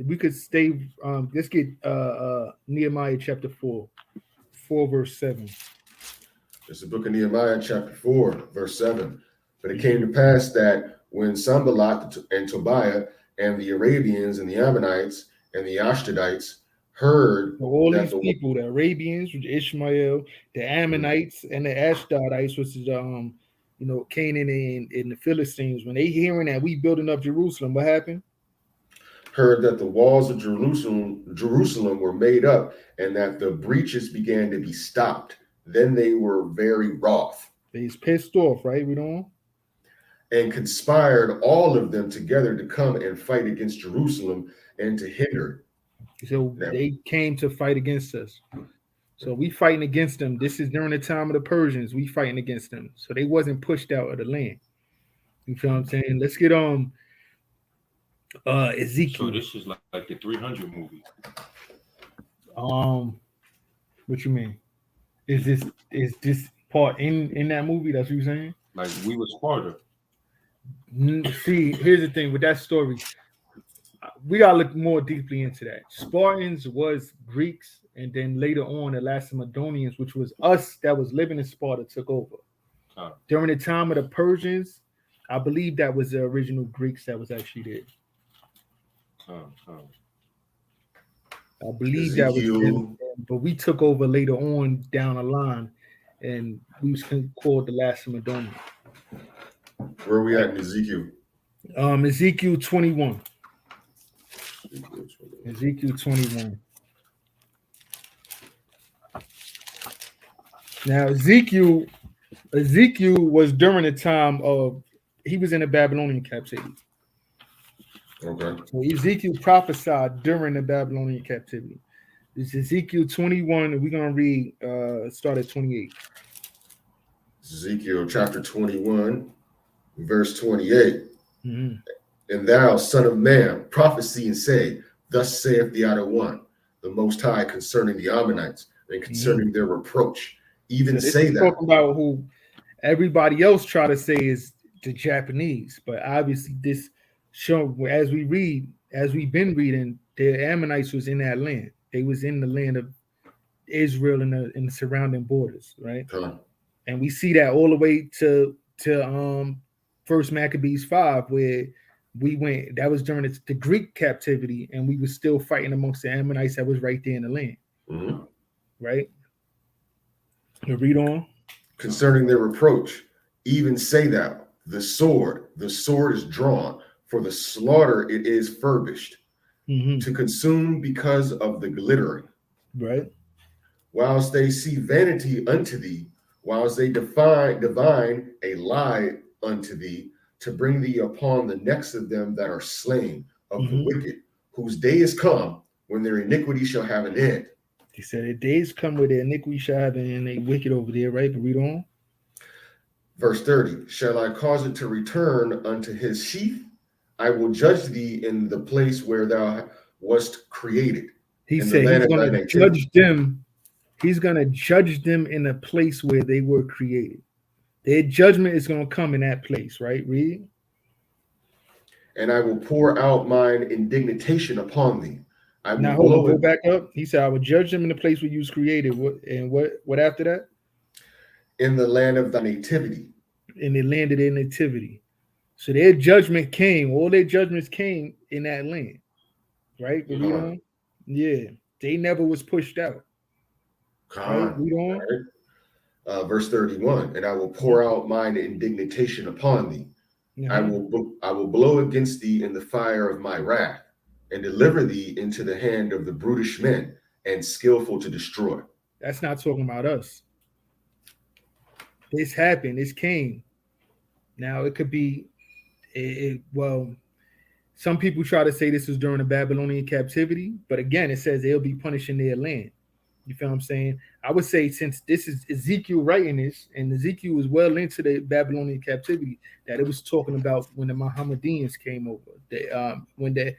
we could stay let's get Nehemiah chapter 4 verse 7. It's the book of Nehemiah chapter 4 verse 7. But it came to pass that when Sanballat and Tobiah and the Arabians and the Ammonites and the Ashdodites heard all these people, the Arabians, Ishmael, the Ammonites, and the Ashdodites, which is Canaan and the Philistines, when they hearing that we building up Jerusalem, what happened? Heard that the walls of Jerusalem were made up and that the breaches began to be stopped. Then they were very wroth. They's pissed off, right? We don't. And conspired all of them together to come and fight against Jerusalem and to hinder. So they came to fight against us. So we fighting against them. This is during the time of the Persians. We fighting against them. So they wasn't pushed out of the land. You feel what I'm saying? Let's get Ezekiel. So this is like the 300 movie. What you mean? Is this part in that movie? That's what you're saying? Like we was Sparta. See, here's the thing with that story. We gotta look more deeply into that. Spartans was Greeks, and then later on the Lacedaemonians, which was us that was living in Sparta, took over. During the time of the Persians, I believe that was the original Greeks that was actually there. I believe that was them, but we took over later on down the line, and we was called the Lacedaemonians. Where are we at in Ezekiel? Ezekiel 21. Ezekiel 21. Now, Ezekiel was during the time of, he was in the Babylonian captivity. Okay. So Ezekiel prophesied during the Babylonian captivity. This is Ezekiel 21, and we're going to read, start at 28. Ezekiel chapter 21, verse 28. And thou, son of man, prophesy and say, thus saith the outer one, the Most High, concerning the Ammonites and concerning their reproach. Even so say that. Talking about who everybody else try to say is the Japanese, but obviously this show, as we've been reading, the Ammonites was in that land. They was in the land of Israel and the surrounding borders, right? And we see that all the way to First Maccabees 5, where we went. That was during the Greek captivity, and we were still fighting amongst the Ammonites that was right there in the land, right? You read on. Concerning their reproach, even say that the sword is drawn, for the slaughter it is furbished, to consume because of the glittering. Right. Whilst they see vanity unto thee, whilst they divine a lie unto thee, to bring thee upon the necks of them that are slain of the wicked, whose day is come when their iniquity shall have an end. He said, the days come where their iniquity shall have an end. They wicked over there, right? But read on. Verse 30, shall I cause it to return unto his sheath? I will judge thee in the place where thou wast created. He said he's going to judge them. He's going to judge them in a place where they were created. Their judgment is going to come in that place, right? Read. And I will pour out mine indignation upon thee. I will Now hold on, blow go it back up. He said, "I will judge them in the place where you was created." What after that? in the land of thy nativity. In the land of their nativity. So their judgment came. All their judgments came in that land, right? But read on. Yeah, they never was pushed out. Right? Read on. Right? Verse 31. And I will pour out mine indignation upon thee. I will blow against thee in the fire of my wrath, and deliver thee into the hand of the brutish men and skillful to destroy. That's not talking about us. This happened. This came. Now it could be, well, some people try to say this was during the Babylonian captivity, but again, it says they'll be punishing their land. You feel what I'm saying? I would say since this is Ezekiel writing this, and Ezekiel was well into the Babylonian captivity, that it was talking about when the Mohammedans came over, when the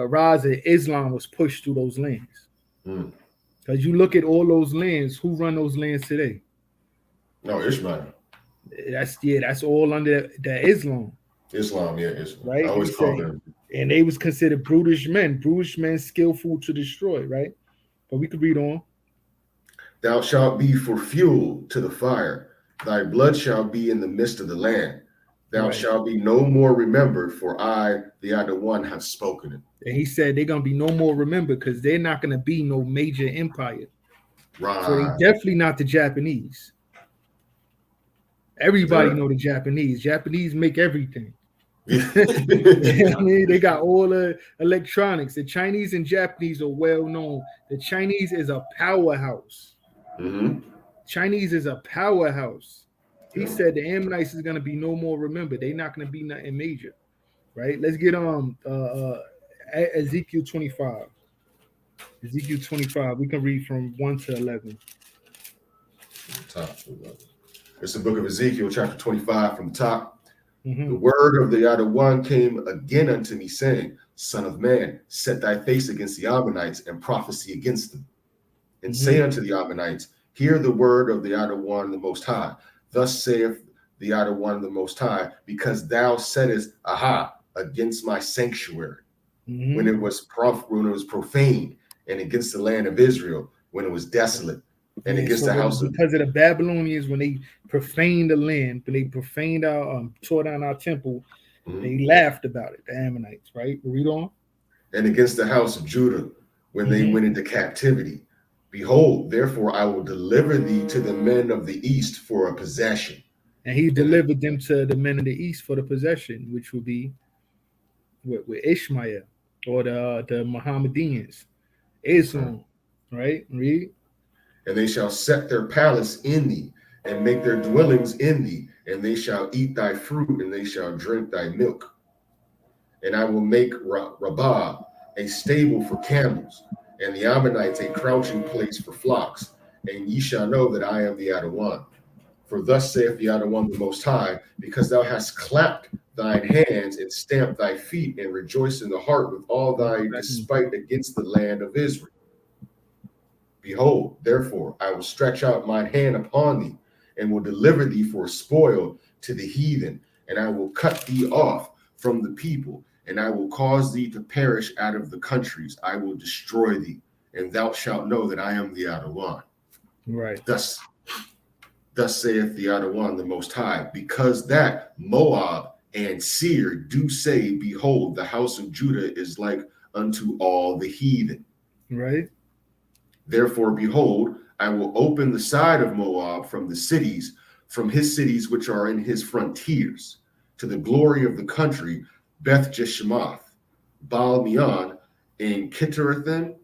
rise of Islam was pushed through those lands. Because you look at all those lands, who run those lands today? No, Ishmael. That's all under the Islam. Islam. Right? I always call them. And they was considered brutish men skillful to destroy, right? But we could read on. Thou shalt be for fuel to the fire. Thy blood shall be in the midst of the land. Thou shalt be no more remembered, for I, the other one, have spoken it. And he said they're going to be no more remembered because they're not going to be no major empire. Right. So they definitely not the Japanese. Everybody know the Japanese. Japanese make everything. You know what I mean? They got all the electronics. The Chinese and Japanese are well known. The Chinese is a powerhouse. Chinese is a powerhouse. He said the Ammonites is going to be no more remembered. They're not going to be nothing major, right? Let's get Ezekiel 25. Ezekiel 25. We can read from 1 to 11. Top 11. It's the book of Ezekiel, chapter 25 from the top. The word of the other one came again unto me, saying, Son of man, set thy face against the Ammonites and prophesy against them. And say unto the Ammonites, hear the word of the other one, the Most High. Thus saith the other one, the Most High, because thou saidest, against my sanctuary, when it was profaned, and against the land of Israel, when it was desolate, and against the house of... Because of the Babylonians, when they profaned the land, when they profaned tore down our temple, they laughed about it, the Ammonites, right? Read on. And against the house of Judah, when they went into captivity. Behold, therefore I will deliver thee to the men of the east for a possession. And he delivered them to the men of the east for the possession, which would be with Ishmael or the Mohammedans, Islam, right? Read. And they shall set their palace in thee, and make their dwellings in thee, and they shall eat thy fruit, and they shall drink thy milk. And I will make Rabbah a stable for camels, and the Ammonites a crouching place for flocks. And ye shall know that I am the Adawan. For thus saith the Adawan, the Most High, because thou hast clapped thine hands and stamped thy feet, and rejoiced in the heart with all thy despite against the land of Israel. Behold, therefore, I will stretch out mine hand upon thee, and will deliver thee for a spoil to the heathen, and I will cut thee off from the people, and I will cause thee to perish out of the countries. I will destroy thee, and thou shalt know that I am the Adawan. Right. Thus saith the Adawan, the Most High, because that Moab and Seir do say, behold, the house of Judah is like unto all the heathen. Right. Therefore, behold, I will open the side of Moab from the cities, from his cities which are in his frontiers, to the glory of the country, Beth Jeshimoth, Baal Meon, and Kitterethan,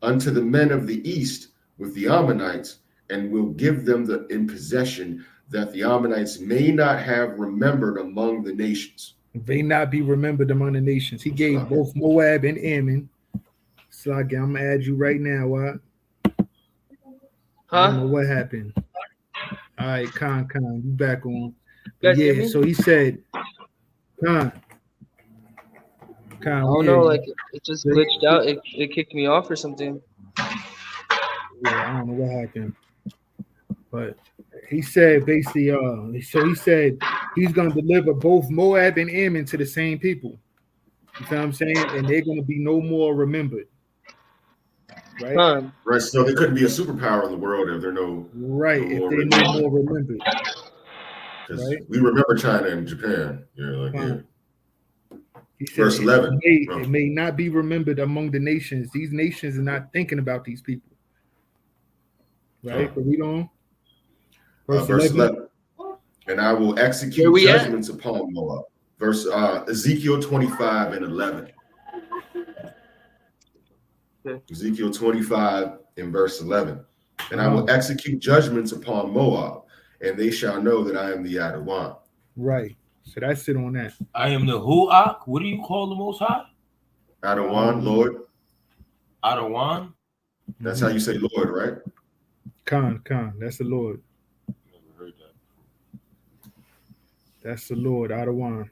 unto the men of the east with the Ammonites, and will give them in possession, that the Ammonites may not have remembered among the nations. May not be remembered among the nations. He gave both Moab and Ammon. So I'm gonna add you right now. What? I don't know what happened. All right, Khan, you back on. Yeah, so he said, Khan. I don't know, like it just glitched out. It kicked me off or something. Yeah, I don't know what happened. But he said basically, so he said he's gonna deliver both Moab and Ammon to the same people. You feel what I'm saying? And they're gonna be no more remembered. Right? Con. Right. So they couldn't be a superpower in the world if they're no Right. If more they're no remembered. more remembered. Because Right? we remember China and Japan. Yeah, like yeah. He said Verse 11. it may not be remembered among the nations. These nations are not thinking about these people. Right? But read on. Verse 11. And I will Where execute we at? judgments upon Moab. Verse Ezekiel 25 and 11. Okay. Ezekiel 25 in verse 11. And I will execute judgments upon Moab, and they shall know that I am the Adawan. Right. So that's it on that. I am the Huak. What do you call the Most High? Adawan, Lord. Adawan. That's how you say Lord, right? Khan. That's the Lord. Never heard that. That's the Lord, Adawan.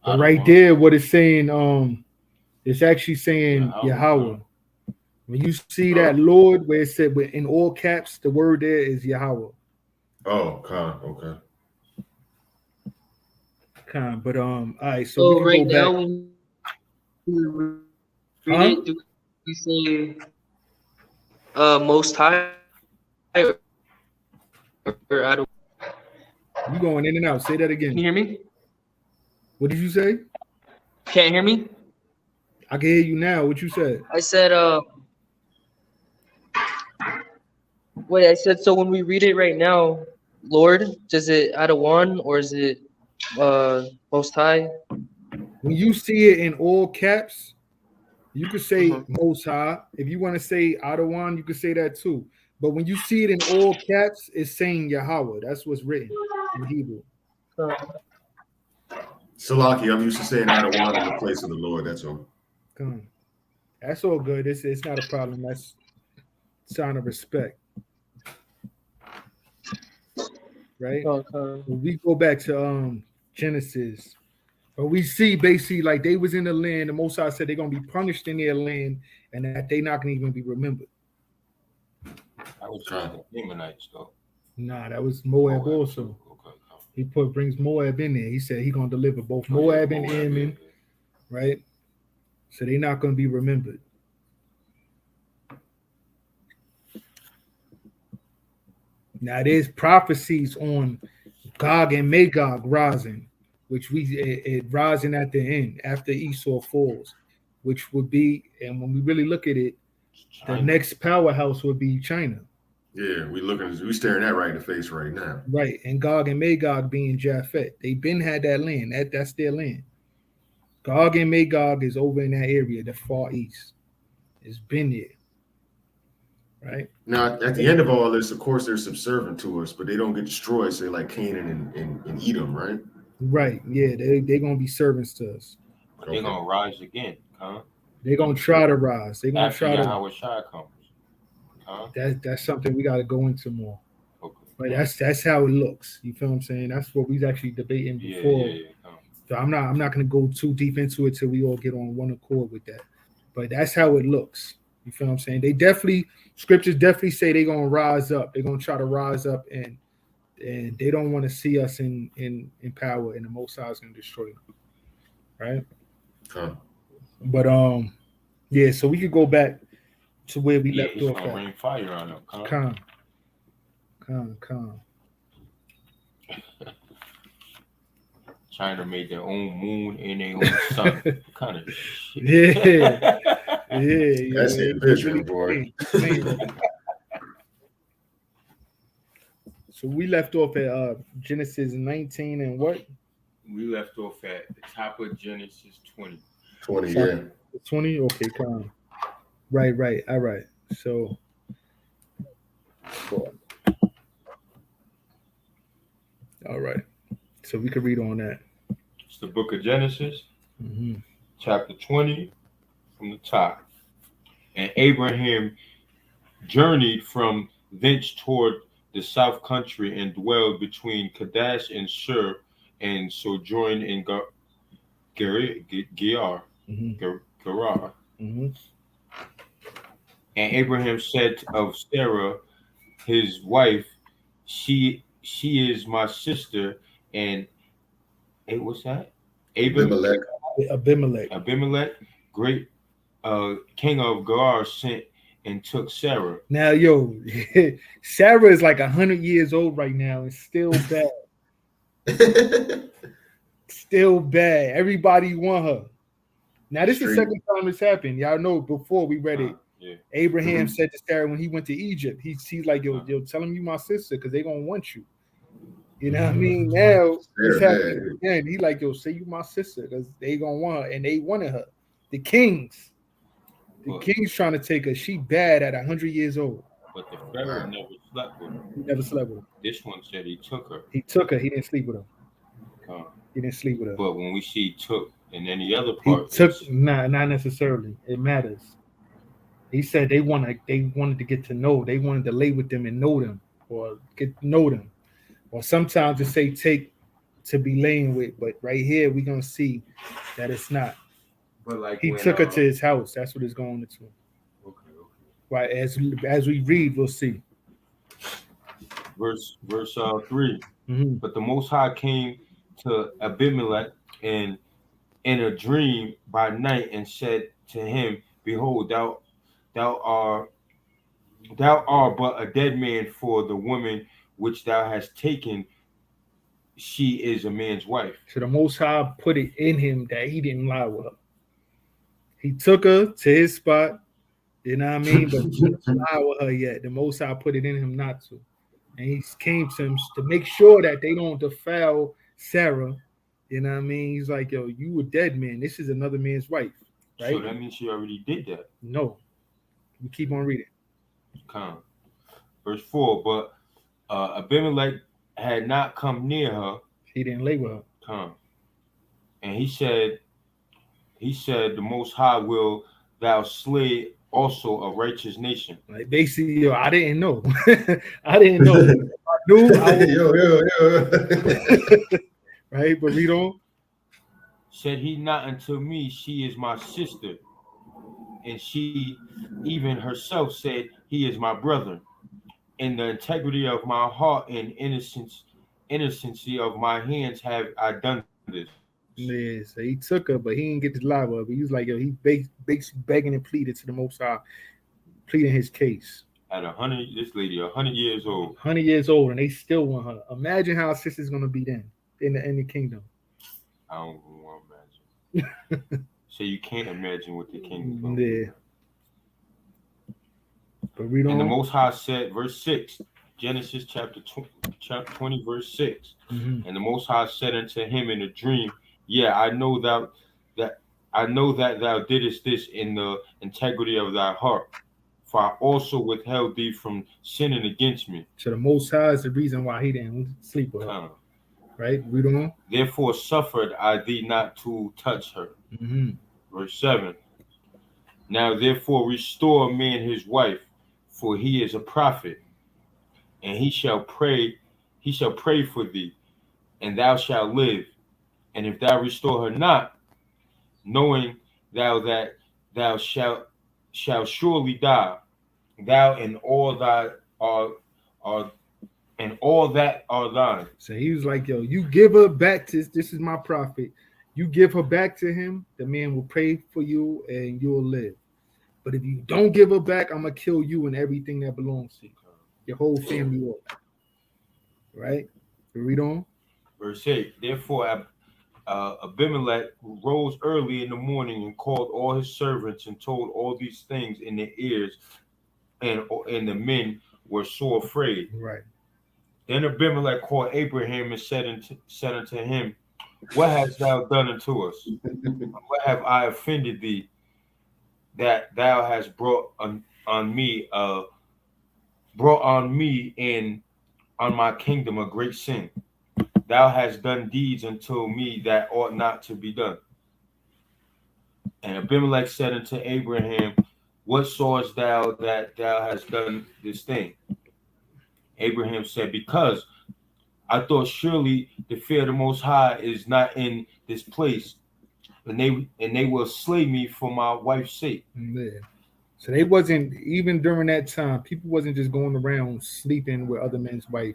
But right there, what it's saying, it's actually saying Yahweh. When you see that Lord, where it said in all caps, the word there is Yahweh. Oh, Khan, okay. Khan, but all right, so we can right go now back. when we read it, do we say Most High or Adawan? You going in and out. Say that again. Can you hear me? What did you say? Can't hear me? I can hear you now. What you said? I said, wait, I said, so when we read it right now, Lord, does it Adawan or is it Most High? When you see it in all caps, you could say Most High. If you want to say Adawan, you could say that too. But when you see it in all caps, it's saying Yahweh. That's what's written in Hebrew. Salaki, I'm used to saying Adawan in the place of the Lord. That's all. That's all good. It's not a problem. That's a sign of respect. Right? When we go back to Genesis, but we see basically like they was in the land. The Most High said they're gonna be punished in their land, and that they're not gonna even be remembered. I was trying to Canaanites though. Nah, that was Moab also. Okay. He brings Moab in there. He said he's gonna deliver both Moab and Ammon, right? So they're not gonna be remembered. Now there's prophecies on Gog and Magog rising, which it rising at the end after Esau falls, which would be, and when we really look at it, the next powerhouse would be China. Yeah, we staring that right in the face right now. Right, and Gog and Magog being Japhet, they've been had that land. That's their land. Gog and Magog is over in that area, the far east. It's been there. Right. Now, at the end of all this, of course, they're subservient to us, but they don't get destroyed, say like Canaan and Edom, right? Right. Yeah, they're gonna be servants to us. But they're gonna rise again, huh? They're gonna try to rise. They're gonna try to. Yahweh Shai comes. Huh? That's something we got to go into more. Okay. But that's how it looks. You feel what I'm saying? That's what we was actually debating before. So I'm not gonna go too deep into it till we all get on one accord with that. But that's how it looks. You feel what I'm saying? Scriptures definitely say they're gonna rise up. They're gonna try to rise up, and they don't want to see us in power, and the Most High is gonna destroy them. Right? But yeah. So we could go back to where we left off at. Rain fire on them. Calm. China made their own moon and their own sun. Kind of shit. Yeah. That's the vision, boy. So we left off at Genesis 19 and what? We left off at the top of Genesis 20. 20, yeah. 20? Okay, calm. Right. All right. So all right. So we could read on that. It's the book of Genesis, chapter 20 from the top. And Abraham journeyed from thence toward the south country and dwelled between Kadesh and Shur and sojourned in Gerar. And Abraham said of Sarah, his wife, she she is my sister, and what's that? Abimelech. Abimelech, great king of Gerar, sent and took Sarah. Now, yo, Sarah is like 100 years old right now and still bad. Still bad. Everybody want her. Now, this is the second time this happened. Y'all know before we read it. Yeah. Abraham said to Sarah when he went to Egypt, he's like, yo, tell him you my sister because they're going to want you. You know what I mean? Now, it's happening again. He like, yo, say you my sister because they going to want her. And they wanted her. The kings trying to take her. She bad at 100 years old. But the Pharaoh never slept with her. He never slept with her. This one said he took her. He took her. He didn't sleep with her. He didn't sleep with her. But when we see took in any other part, he took not necessarily. It matters. He said they wanted to get to know. They wanted to lay with them and know them, or get to know them. Or sometimes it say take to be laying with, but right here we're gonna see that it's not. But like he took her to his house. That's what it's going into. Okay. Right, as we read, we'll see. Verse 3. Mm-hmm. But the Most High came to Abimelech in a dream by night and said to him, "Behold, thou art but a dead man, for the woman which thou hast taken, she is a man's wife." So the Most High put it in him that he didn't lie with her. He took her to his spot, you know what I mean? But he didn't lie with her yet. The Most High put it in him not to. And he came to him to make sure that they don't defile Sarah. You know what I mean? He's like, yo, you a dead man. This is another man's wife. Right? So that means she already did that. No. We keep on reading. Come. Verse 4. But Abimelech had not come near her. He didn't lay with her. Come. And he said, the Most High will thou slay also a righteous nation. Like basically, yo, I didn't know. I didn't know. I knew. Yo. Right, but read on. Said he not unto me, she is my sister. And she even herself said, he is my brother. In the integrity of my heart and innocency of my hands have I done this. Yeah, so he took her, but he didn't get to lie with her. But he was like, yo, he begging and pleaded to the Most High, pleading his case. At 100, this lady, 100 years old. 100 years old, and they still want her. Imagine how sister's gonna be then in the kingdom. I don't want to imagine. So you can't imagine what the kingdom's gonna be. But read on. And the Most High said, verse 6, Genesis chapter 20, verse 6. Mm-hmm. And the Most High said unto him in a dream, yeah, I know that thou didst this in the integrity of thy heart, for I also withheld thee from sinning against me. So the Most High is the reason why he didn't sleep with her. Right? Read on. Therefore suffered I thee not to touch her. Mm-hmm. Verse 7. Now therefore restore a man his wife, for he is a prophet, and he shall pray for thee, and thou shalt live. And if thou restore her not, knowing thou that thou shalt surely die, thou and all that are thine. So he was like, yo, you give her back to this is my prophet. You give her back to him, the man will pray for you and you'll live. But if you don't give her back, I'm gonna kill you and everything that belongs to you. Your whole family up. Right? Read on. Verse 8. Therefore Abimelech rose early in the morning and called all his servants and told all these things in their ears, and the men were sore afraid. Right. Then Abimelech called Abraham and said unto him, what hast thou done unto us? What have I offended thee, that thou hast brought on me and on my kingdom a great sin? Thou hast done deeds unto me that ought not to be done. And Abimelech said unto Abraham, what sawest thou that thou hast done this thing? Abraham said, because I thought surely the fear of the Most High is not in this place, and they will slay me for my wife's sake. Yeah. So they wasn't, even during that time, people wasn't just going around sleeping with other men's wife.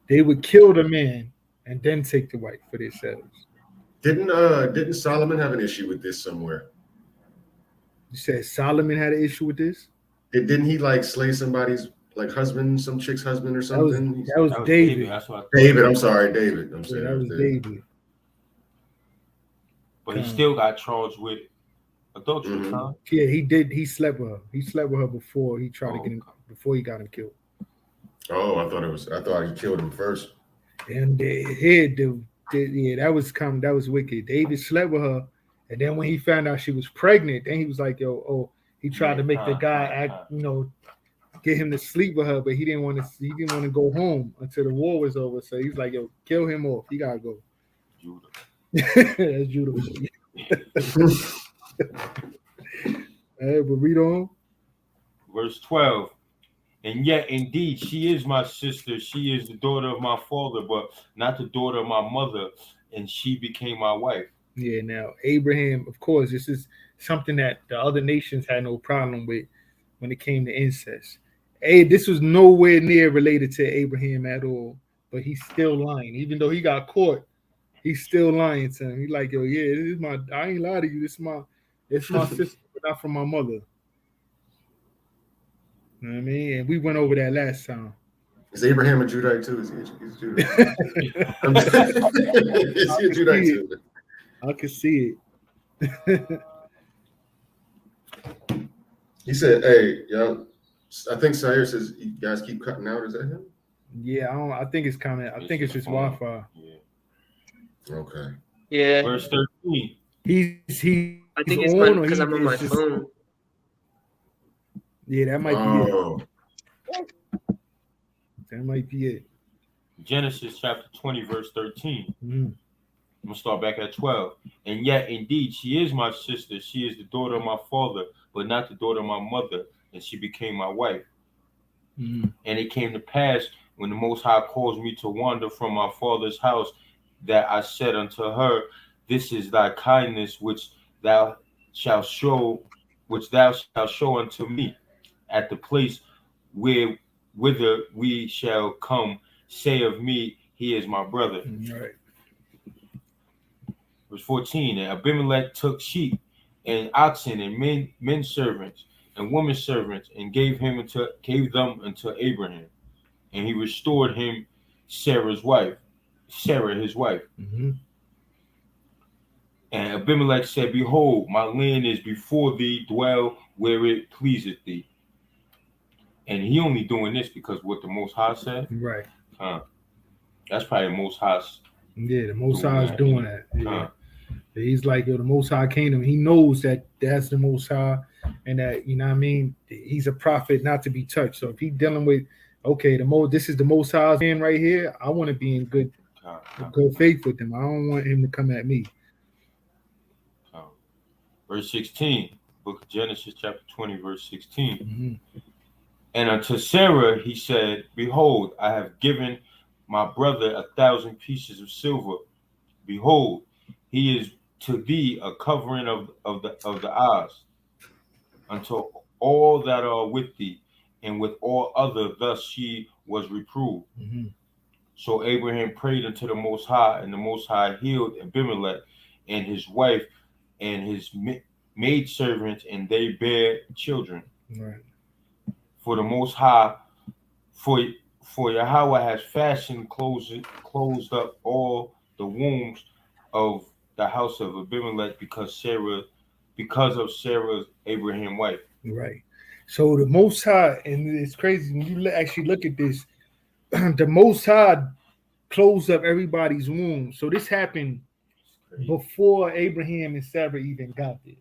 They would kill the man and then take the wife for themselves. Didn't Solomon have an issue with this somewhere? You said Solomon had an issue with this? Didn't he like slay somebody's like husband, some chick's husband or That was something? that was That was David. That's what I thought. David, I'm sorry, David. I'm Yeah, saying that was David. But he still got charged with adultery, Mhm. huh? Yeah, he did. He slept with her. He slept with her before he tried to get him. Okay. Before he got him killed. Oh, I thought he killed him first. And that was wicked. David slept with her, and then when he found out she was pregnant, then he was like, he tried to make the guy act, get him to sleep with her, but he didn't want to go home until the war was over. So he's like, kill him off. He gotta go. Judah. That's beautiful. But read on. Verse 12. And yet, indeed, she is my sister. She is the daughter of my father, but not the daughter of my mother. And she became my wife. Yeah, now Abraham, of course, this is something that the other nations had no problem with when it came to incest. This was nowhere near related to Abraham at all, but he's still lying. Even though he got caught, he's still lying to him. He's like, this is I ain't lie to you. It's my sister, but not from my mother. You know what I mean? And we went over that last time. Is Abraham a Judite too? He's Judite. Is he a Judite too? I can see it. He said, "Hey, yo, I think Sire says you guys keep cutting out. Is that him?" Yeah, I think it's kind of. I think it's just Wi-Fi. Yeah. Okay. Yeah. Verse 13. He. I think it's because I'm on my phone. Yeah, that might be it. That might be it. Genesis chapter 20, verse 13. Mm-hmm. I'm going to start back at 12. And yet, indeed, she is my sister. She is the daughter of my father, but not the daughter of my mother. And she became my wife. Mm-hmm. And it came to pass when the Most High caused me to wander from my father's house, that I said unto her, this is thy kindness which thou shalt show unto me at the place whither we shall come. Say of me, he is my brother. Right. Verse 14. And Abimelech took sheep and oxen and men servants and women servants and gave them unto Abraham, and he restored him Sarah his wife. Mm-hmm. And Abimelech said, behold, my land is before thee, dwell where it pleaseth thee. And he only doing this because what the Most High said. Right. That's probably the Most High. Yeah, the Most High is doing that. Yeah. Huh. He's like, the Most High kingdom. He knows that that's the Most High, and that, you know what I mean, he's a prophet not to be touched. So if he's dealing with, this is the Most High's man right here, I want to be in good faith with him. I don't want him to come at me. Verse 16, book of Genesis chapter 20, verse 16. Mm-hmm. And unto Sarah he said, behold, I have given my brother 1,000 pieces of silver. Behold, he is to thee a covering of the eyes, unto all that are with thee, and with all other thus she was reproved. Mm-hmm. So Abraham prayed unto the Most High, and the Most High healed Abimelech and his wife and his maidservants, and they bare children. Right. For the Most High, for Yahweh has fashioned closed up all the wombs of the house of Abimelech because of Sarah's Abraham wife. Right. So the Most High, and it's crazy when you actually look at this, the Most High closed up everybody's womb. So this happened before Abraham and Sarah even got there.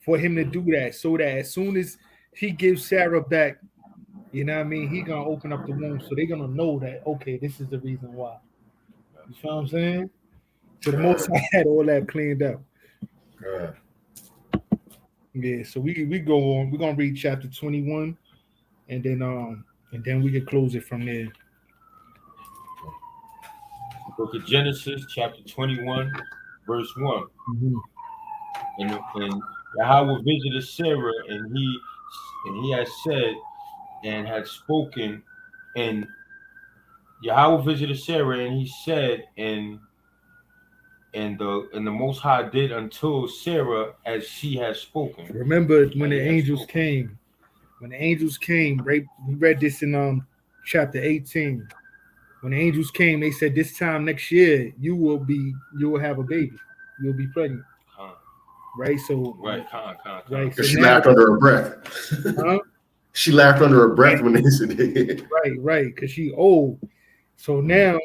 For him to do that, so that as soon as he gives Sarah back, you know what I mean, he gonna open up the womb, so they're gonna know that, okay, this is the reason why. You know what I'm saying? So the Most High had all that cleaned up. Yeah, so we go on. We're gonna read chapter 21, and then we can close it from there. Book of Genesis, chapter 21, verse 1. Mm-hmm. And Yahweh visited Sarah, and he had said and had spoken, and Yahweh visited Sarah, and he said, and the Most High did unto Sarah as she had spoken. Remember when And the he had angels spoken. came? When the angels came, right? We read this in chapter 18. When the angels came, they said this time next year you will have a baby. You'll be pregnant. Con. Right? So Right, con. right. So Because she now, laughed under her breath. huh? She laughed under her breath when they said it. Right, because she old. So Mm. now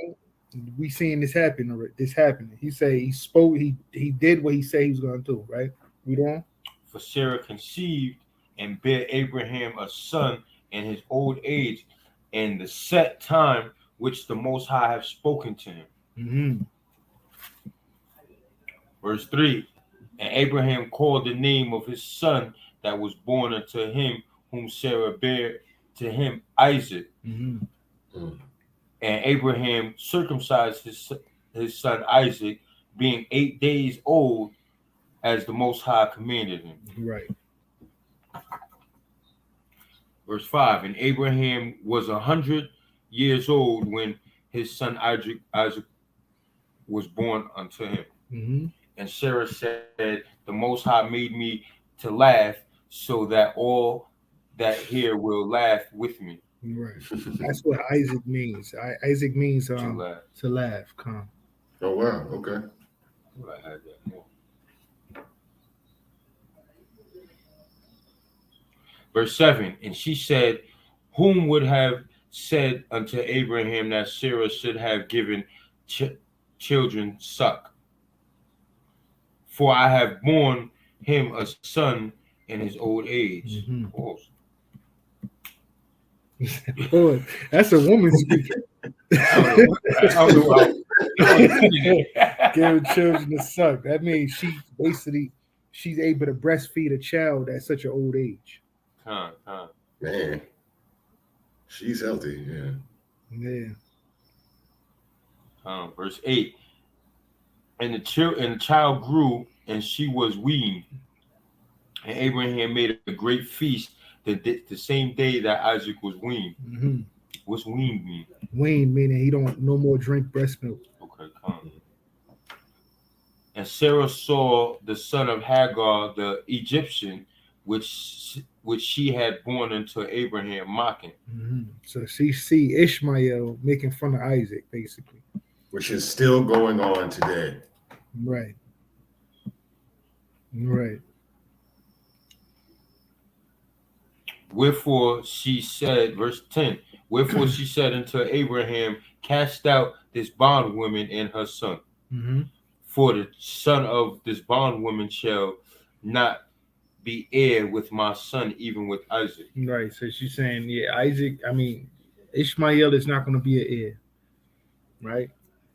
we seeing this happen already. This happening. He say he spoke, he did what he said he was gonna do, right? We don't. For Sarah conceived and bare Abraham a son in his old age, in the set time which the Most High have spoken to him. Mm-hmm. Verse 3. And Abraham called the name of his son that was born unto him, whom Sarah bare to him, Isaac. Mm-hmm. Mm. And Abraham circumcised his son Isaac, being 8 days old, as the Most High commanded him. Right. Verse 5. And Abraham was 100 years old when his son Isaac was born unto him. Mm-hmm. And Sarah said, the Most High made me to laugh, so that all that hear will laugh with me. Right. That's what Isaac means. Isaac means To laugh. to laugh. Come. Oh wow, okay. Well, I had that more. Verse 7. And she said, whom would have said unto Abraham that Sarah should have given children suck? For I have borne him a son in his old age. Mm-hmm. Pause. Boy, that's a woman speaking. I don't know. Giving children to suck. That means she's able to breastfeed a child at such an old age. Man, she's healthy. Yeah. Yeah. Verse 8. And the child grew, and she was weaned. And Abraham made a great feast the same day that Isaac was weaned. Mm-hmm. What's weaned mean? Weaned meaning he don't no more drink breast milk. Okay, come. And Sarah saw the son of Hagar, the Egyptian, which she had born unto Abraham, mocking. Mm-hmm. So she see Ishmael making fun of Isaac, basically. Which is still going on today. Right. Right. Wherefore she said, verse 10, wherefore she said unto Abraham, cast out this bondwoman and her son. Mm-hmm. For the son of this bondwoman shall not be heir with my son, even with Isaac. Right. So she's saying, Ishmael is not going to be an heir. Right?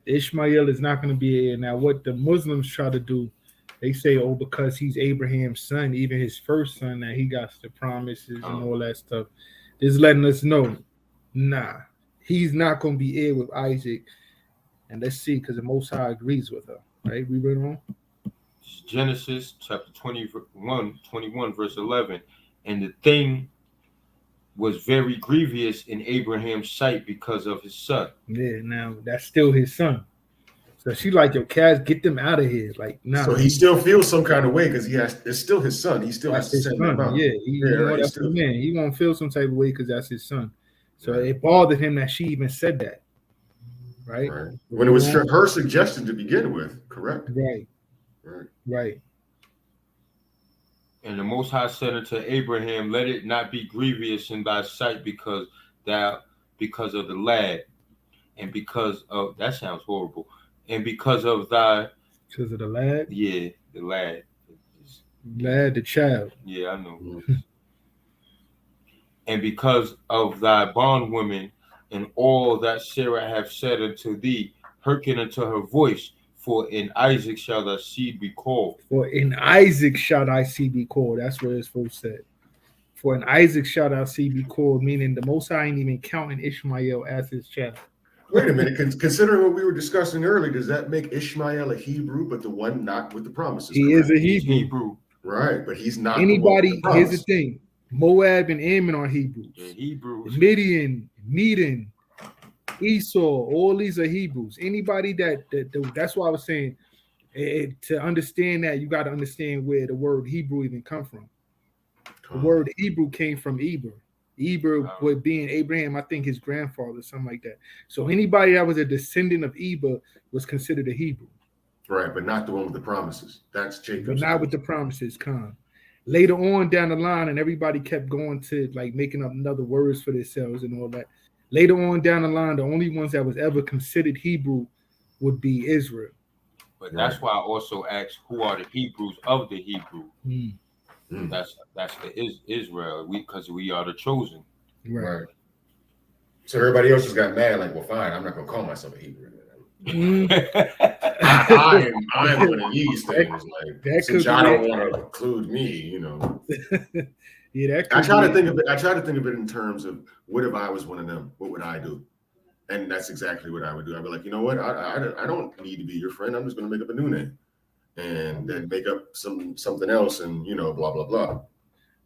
Ishmael is not going to be an heir. Now, what the Muslims try to do, they say, oh, because he's Abraham's son, even his first son, that he got the promises and all that stuff. This is letting us know, nah, he's not going to be heir with Isaac. And let's see, because the Most High agrees with her. Right? We read on. Genesis chapter 21, verse 11. And the thing was very grievous in Abraham's sight because of his son. Yeah, now that's still his son. So she like, yo, Kaz, get them out of here. Like, nah. So he still feels some kind of way because it's still his son. He still has to his send son. him out. Yeah, that's the man. He won't feel some type of way because that's his son. So it bothered him that she even said that. Right? When it was her suggestion to begin with, correct? Right. And the Most High said unto Abraham, let it not be grievous in thy sight because of the lad, and because of that sounds horrible, and because of the lad. Yeah, the lad. Lad, the child. Yeah, I know. And because of thy bondwoman, and all that Sarah hath said unto thee, hearken unto her voice. For in Isaac shall thy seed be called. For in Isaac shall thy seed be called. That's what it's supposed to say. For in Isaac shall thy seed be called, meaning the Most High ain't even counting Ishmael as his child. Wait a minute. Considering what we were discussing earlier, does that make Ishmael a Hebrew, but the one not with the promises? He correct? is a Hebrew. Right, but he's not. Anybody, here's the thing. Moab and Ammon are Hebrews. Yeah, Hebrews. Midian, Medan, Esau, all these are Hebrews. Anybody that's why I was saying to understand that you got to understand where the word Hebrew even come from. The word Hebrew came from Eber. Eber, with being Abraham, I think his grandfather, something like that. So anybody that was a descendant of Eber was considered a Hebrew. Right, but not the one with the promises. That's Jacob. But not with the promises, come. Later on down the line, and everybody kept going to like making up another words for themselves and all that. Later on down the line, the only ones that was ever considered Hebrew would be Israel. But that's why I also asked, who are the Hebrews of the Hebrew? That's the Israel, because we are the chosen. Right. So everybody else just got mad, like, well, fine, I'm not gonna call myself a Hebrew. I'm one of these things, like, since y'all don't want to include me, you know. Yeah, I try to think of it in terms of, what if I was one of them? What would I do? And that's exactly what I would do. I'd be like, you know what? I don't need to be your friend. I'm just going to make up a new name, and then make up something else, and you know, blah blah blah.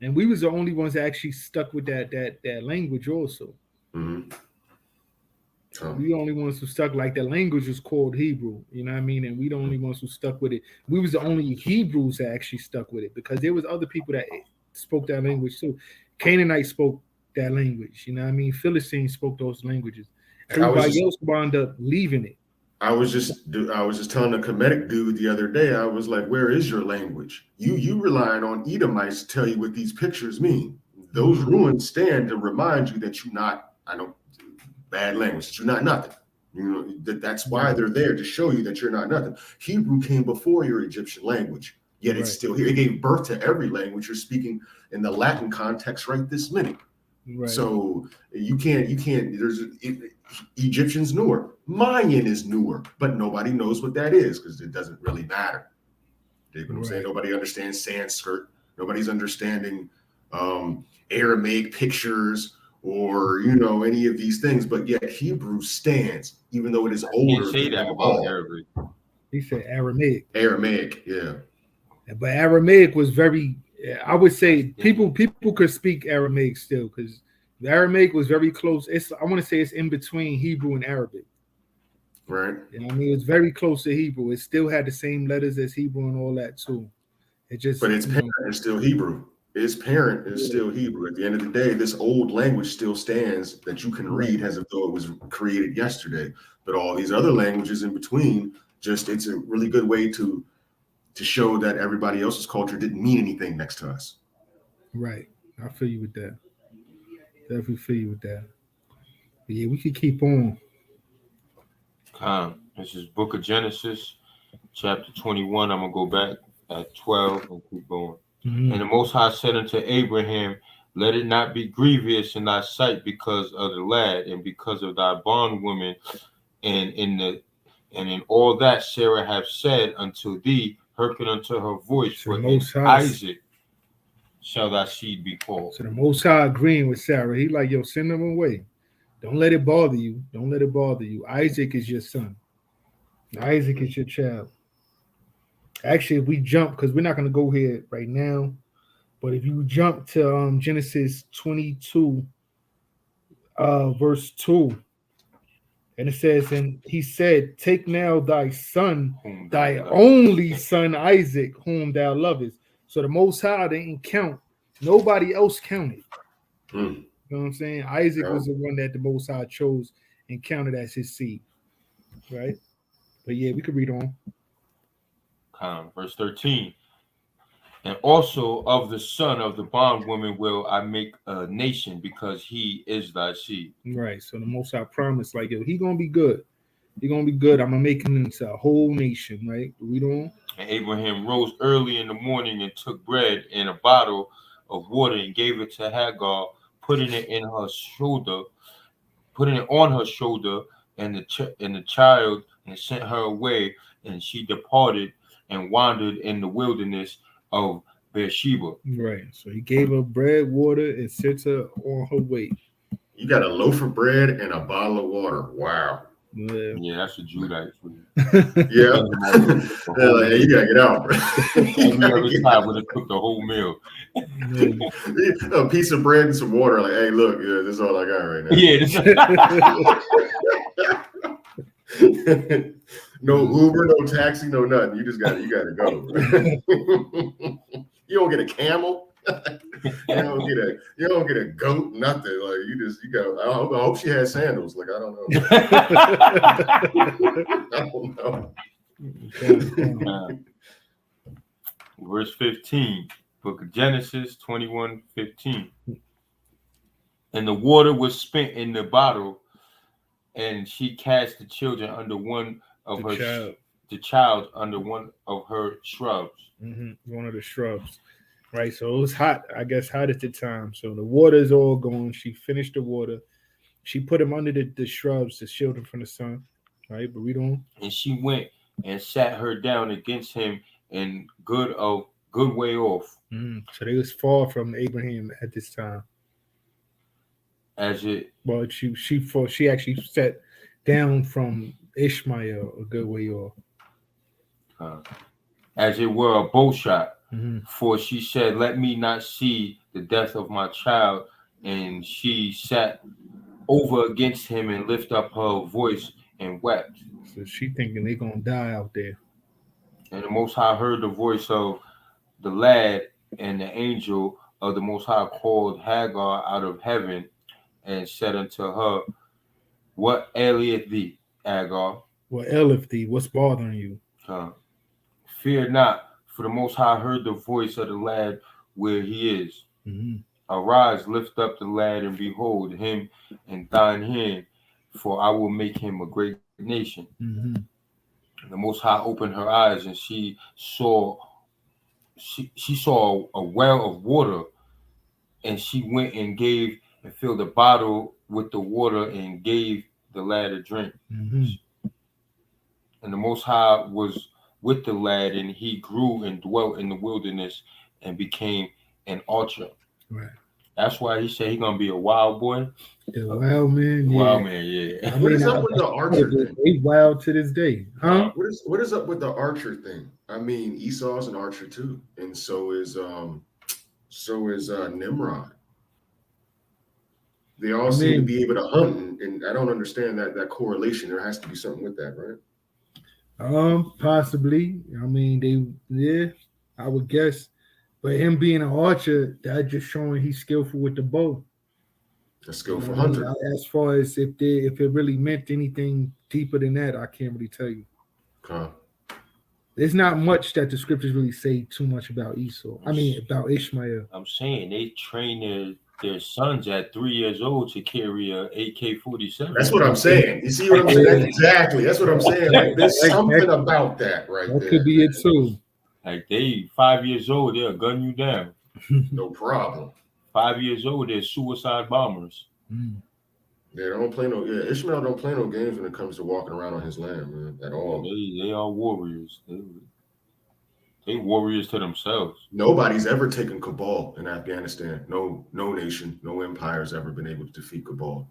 And we was the only ones that actually stuck with that language also. We the only ones who stuck, like the language was called Hebrew, you know what I mean? And we the only ones who stuck with it. We was the only Hebrews that actually stuck with it, because there was other people that spoke that language too. Canaanites spoke that language, you know what I mean? Philistines spoke those languages. Everybody else wound up leaving it. I was just telling a Kemetic dude the other day, I was like, where is your language? You relying on Edomites to tell you what these pictures mean. Those ruins stand to remind you that you're not, bad language, that you're not nothing. You know, that's why they're there, to show you that you're not nothing. Hebrew came before your Egyptian language, yet it's still here. It gave birth to every language you're speaking in the Latin context right this minute. Right. So you can't, Egyptian's newer, Mayan is newer, but nobody knows what that is because it doesn't really matter. You know what I'm saying? Nobody understands Sanskrit. Nobody's understanding Aramaic pictures or, you know, any of these things, but yet Hebrew stands, even though it is older. Say that about Arabic. He said Aramaic. Aramaic, yeah. But Aramaic was very, I would say people could speak Aramaic still, because the Aramaic was very close. I want to say it's in between Hebrew and Arabic. Right. You know what I mean? It's very close to Hebrew. It still had the same letters as Hebrew and all that too. But its parent is still Hebrew. Its parent is still Hebrew. At the end of the day, this old language still stands that you can read as if though it was created yesterday. But all these other languages in between, it's a really good way to show that everybody else's culture didn't mean anything next to us. Right. I feel you with that. Definitely feel you with that. But yeah, we could keep on. This is Book of Genesis, chapter 21. I'm going to go back at 12 and keep going. And the Most High said unto Abraham, let it not be grievous in thy sight because of the lad and because of thy bondwoman, and in all that Sarah hath said unto thee, hearken unto her voice, for in Isaac shall thy seed be called. So the Most High agreeing with Sarah. He like, yo, send them away. Don't let it bother you. Don't let it bother you. Isaac is your son. Isaac is your child. Actually, if we jump, because we're not going to go here right now, but if you jump to Genesis 22, verse 2, and it says, and he said, take now thy son, thy only son Isaac, whom thou lovest. So the Most High didn't count. Nobody else counted. You know what I'm saying? Isaac was the one that the Most High chose and counted as his seed. Right? But yeah, we could read on. Verse 13. And also of the son of the bondwoman will I make a nation, because he is thy seed. Right. So the Most High promised, like, yo, he gonna be good. He gonna be good. I'm gonna make him into a whole nation. Right? Read on. And Abraham rose early in the morning and took bread and a bottle of water and gave it to Hagar, putting it on her shoulder, and the child, and sent her away, and she departed and wandered in the wilderness of Beersheba. Right. So he gave her bread, water, and sent her on her way. You got a loaf of bread and a bottle of water. Wow. Yeah, that's a Judite for you. Yeah. Like, you gotta get out, bro. Every other time when they cook the whole meal. A piece of bread and some water. Like, hey, look, yeah, this is all I got right now. Yeah. No Uber, no taxi, no nothing. You gotta go. You don't get a camel. You don't get a goat, nothing. Like you go. I hope she has sandals. Like I don't know. I don't know. Verse 15, Book of Genesis 21:15. And the water was spent in the bottle, and she cast the children under one of the child under one of her shrubs. One of the shrubs. Right, so it was hot, I guess, hot at the time. So the water is all gone. She finished the water. She put him under the shrubs to shield him from the sun. Right, but we don't. And she went and sat her down against him and good way off. So they was far from Abraham at this time. She actually sat down from Ishmael a good way off. As it were a bow shot. For she said, "Let me not see the death of my child." And she sat over against him and lifted up her voice and wept. So she thinking they're gonna die out there. And the Most High heard the voice of the lad, and the angel of the Most High called Hagar out of heaven and said unto her, "What aileth thee, Hagar?" What aileth thee? What's bothering you? Fear not, for the Most High heard the voice of the lad where he is. Arise, lift up the lad, and behold him in thine hand, for I will make him a great nation. The Most High opened her eyes, and she saw a well of water, and she went and filled a bottle with the water and gave the lad a drink. And the Most High was with the lad, and he grew and dwelt in the wilderness and became an archer. Right. That's why he said he's gonna be a wild boy. The wild man, yeah. Wild man, yeah. What is up with the archer thing? He's wild to this day, huh? What is up with the archer thing? I mean, Esau's an archer too, and so is Nimrod. They all seem to be able to hunt, and I don't understand that correlation. There has to be something with that, right? Possibly. I mean, I would guess. But him being an archer, that just showing he's skillful with the bow. A skillful hunter. As far as if it really meant anything deeper than that, I can't really tell you. There's not much that the scriptures really say too much about Esau. About Ishmael. I'm saying they train their sons at 3 years old to carry a AK-47. That's what I'm saying. You see what I'm saying? Exactly. That's what I'm saying. Like, there's something about that right there. That could be it too. Like they 5 years old, they'll gun you down. No problem. 5 years old, they're suicide bombers. They don't play Ishmael don't play no games when it comes to walking around on his land, man, at all. They are warriors. They warriors to themselves. Nobody's ever taken Cabal in Afghanistan. No nation, no empire has ever been able to defeat Cabal.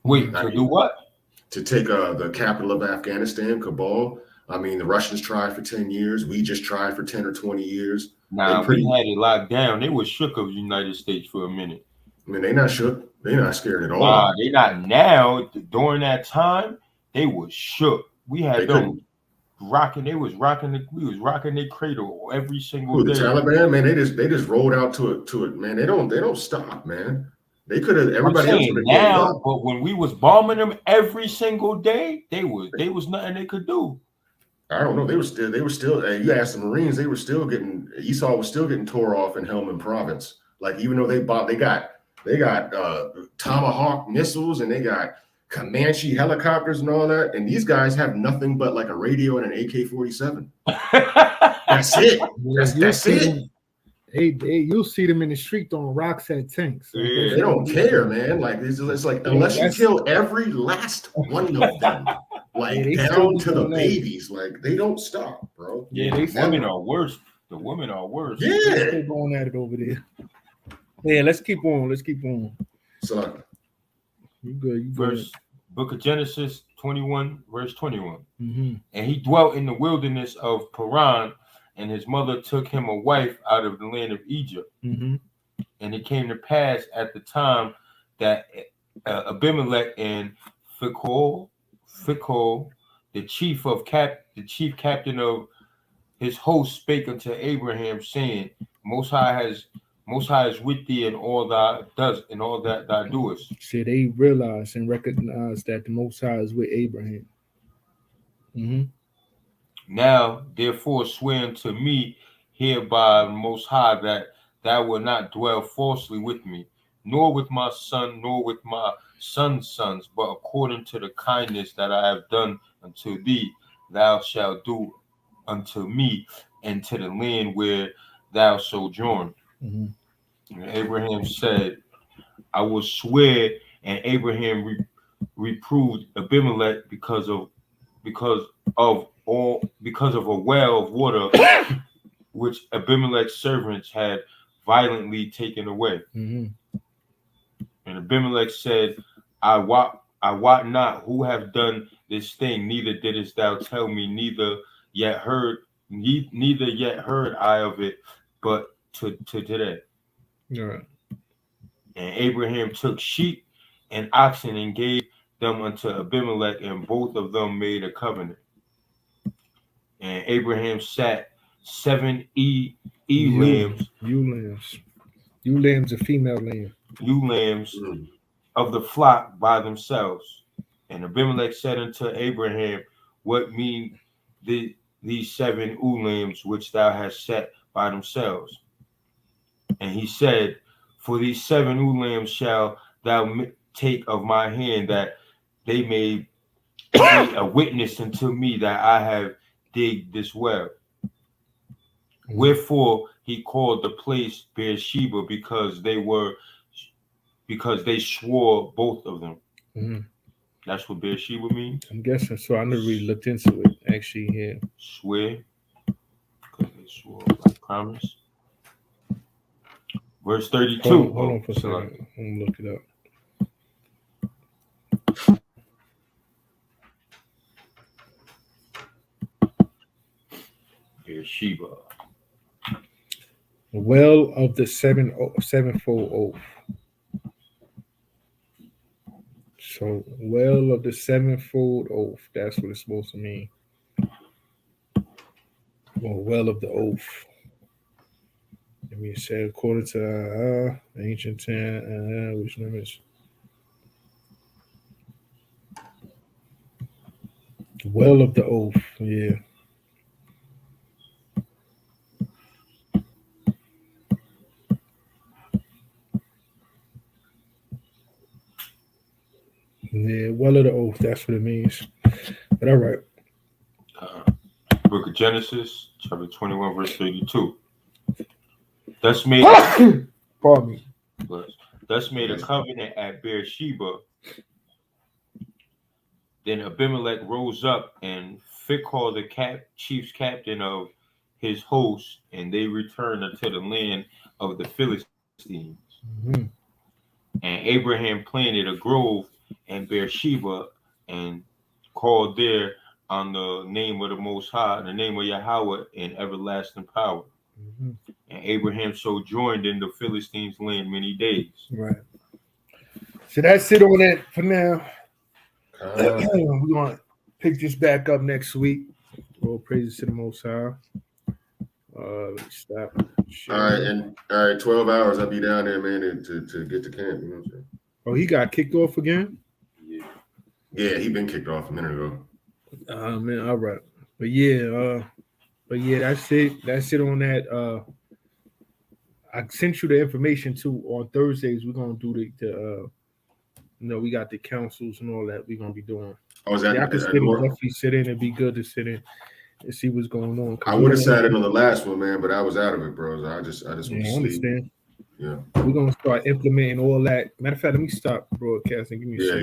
Wait, to do what? To take the capital of Afghanistan, Cabal. I mean, the Russians tried for 10 years. We just tried for 10 or 20 years. Nah, we had it locked down. They were shook of the United States for a minute. I mean, they not shook. They not scared at all. Nah, they not now. During that time, they were shook. We had them rocking. We was rocking their cradle every single day. The Taliban, man, they just rolled out to it, man. They don't stop, man. They could have everybody else would have now, but when we was bombing them every single day, they was nothing they could do. I don't know. They were still. You asked the Marines, they were still getting. Esau was still getting tore off in Helmand Province. Like even though they got Tomahawk missiles and they got Comanche helicopters and all that, and these guys have nothing but like a radio and an AK-47. That's it. That's it. You'll see them in the street throwing rocks at tanks. They don't care, man. Like it's like unless you kill every last one of them. Like down to the babies, like they don't stop, bro. Yeah, the women are worse. The women are worse. Yeah, they're going at it over there. Yeah, let's keep on. So you good. Book of Genesis 21, verse 21. And he dwelt in the wilderness of Paran, and his mother took him a wife out of the land of Egypt. And it came to pass at the time that Abimelech and Phicol the chief captain of his host spake unto Abraham, saying, Most High is with thee in all that thou doest. See, they realize and recognize that the Most High is with Abraham. Mm-hmm. Now, therefore, swear unto me hereby the Most High that thou wilt not dwell falsely with me, nor with my son, nor with my son's sons, but according to the kindness that I have done unto thee, thou shalt do unto me and to the land where thou sojourn. Mm-hmm. And Abraham said, I will swear. And Abraham reproved Abimelech because of a well of water which Abimelech's servants had violently taken away. Mm-hmm. And Abimelech said, I wot not who have done this thing, neither didst thou tell me, neither yet heard I of it, but to today. All right. And Abraham took sheep and oxen and gave them unto Abimelech, and both of them made a covenant. And Abraham sat 7 lambs. Ewe lambs, a female lamb. Ewe lambs of the flock by themselves. And Abimelech said unto Abraham, What mean these 7 ewe lambs which thou hast set by themselves? And he said, For these 7 ewe lambs shall thou take of my hand, that they may be a witness unto me that I have digged this well. Wherefore he called the place Beersheba, because they swore both of them. Mm-hmm. That's what Beersheba means. I'm guessing so. I never really looked into it actually here. Swear, because they swore by promise. Verse 32. Hold on for a second. I'm gonna look it up. Beersheba. The well of the sevenfold oath. So, well of the sevenfold oath. That's what it's supposed to mean. Or well of the oath. Let me say, according to ancient time, which name is well of the oath. Yeah. Yeah, well of the oath. That's what it means. But all right. Book of Genesis, chapter 21, verse 32. Thus made Pardon me. Thus made a covenant at Beersheba. Then Abimelech rose up and called the chief's captain of his host, and they returned unto the land of the Philistines. Mm-hmm. And Abraham planted a grove in Beersheba and called there on the name of the Most High, the name of Yahweh in everlasting power. Mm-hmm. And Abraham sojourned in the Philistines' land many days. Right. So that's it on that for now. We're going to pick this back up next week. All praises to the Most High. Let's stop. All right, 12 hours. I'll be down there, man, to get to camp. You know what I'm saying? Oh, he got kicked off again? Yeah, he been kicked off a minute ago. Man, all right. But yeah, that's it. That's it on that. I sent you the information too. On Thursdays, we're gonna do the we got the councils and all that we're gonna be doing. Oh, is that? I could definitely sit in. It'd be good to sit in and see what's going on. I would have sat in on the last one, man, but I was out of it, bro. I just went to sleep. Understand. Yeah, we're gonna start implementing all that. Matter of fact, let me stop broadcasting. Give me a second.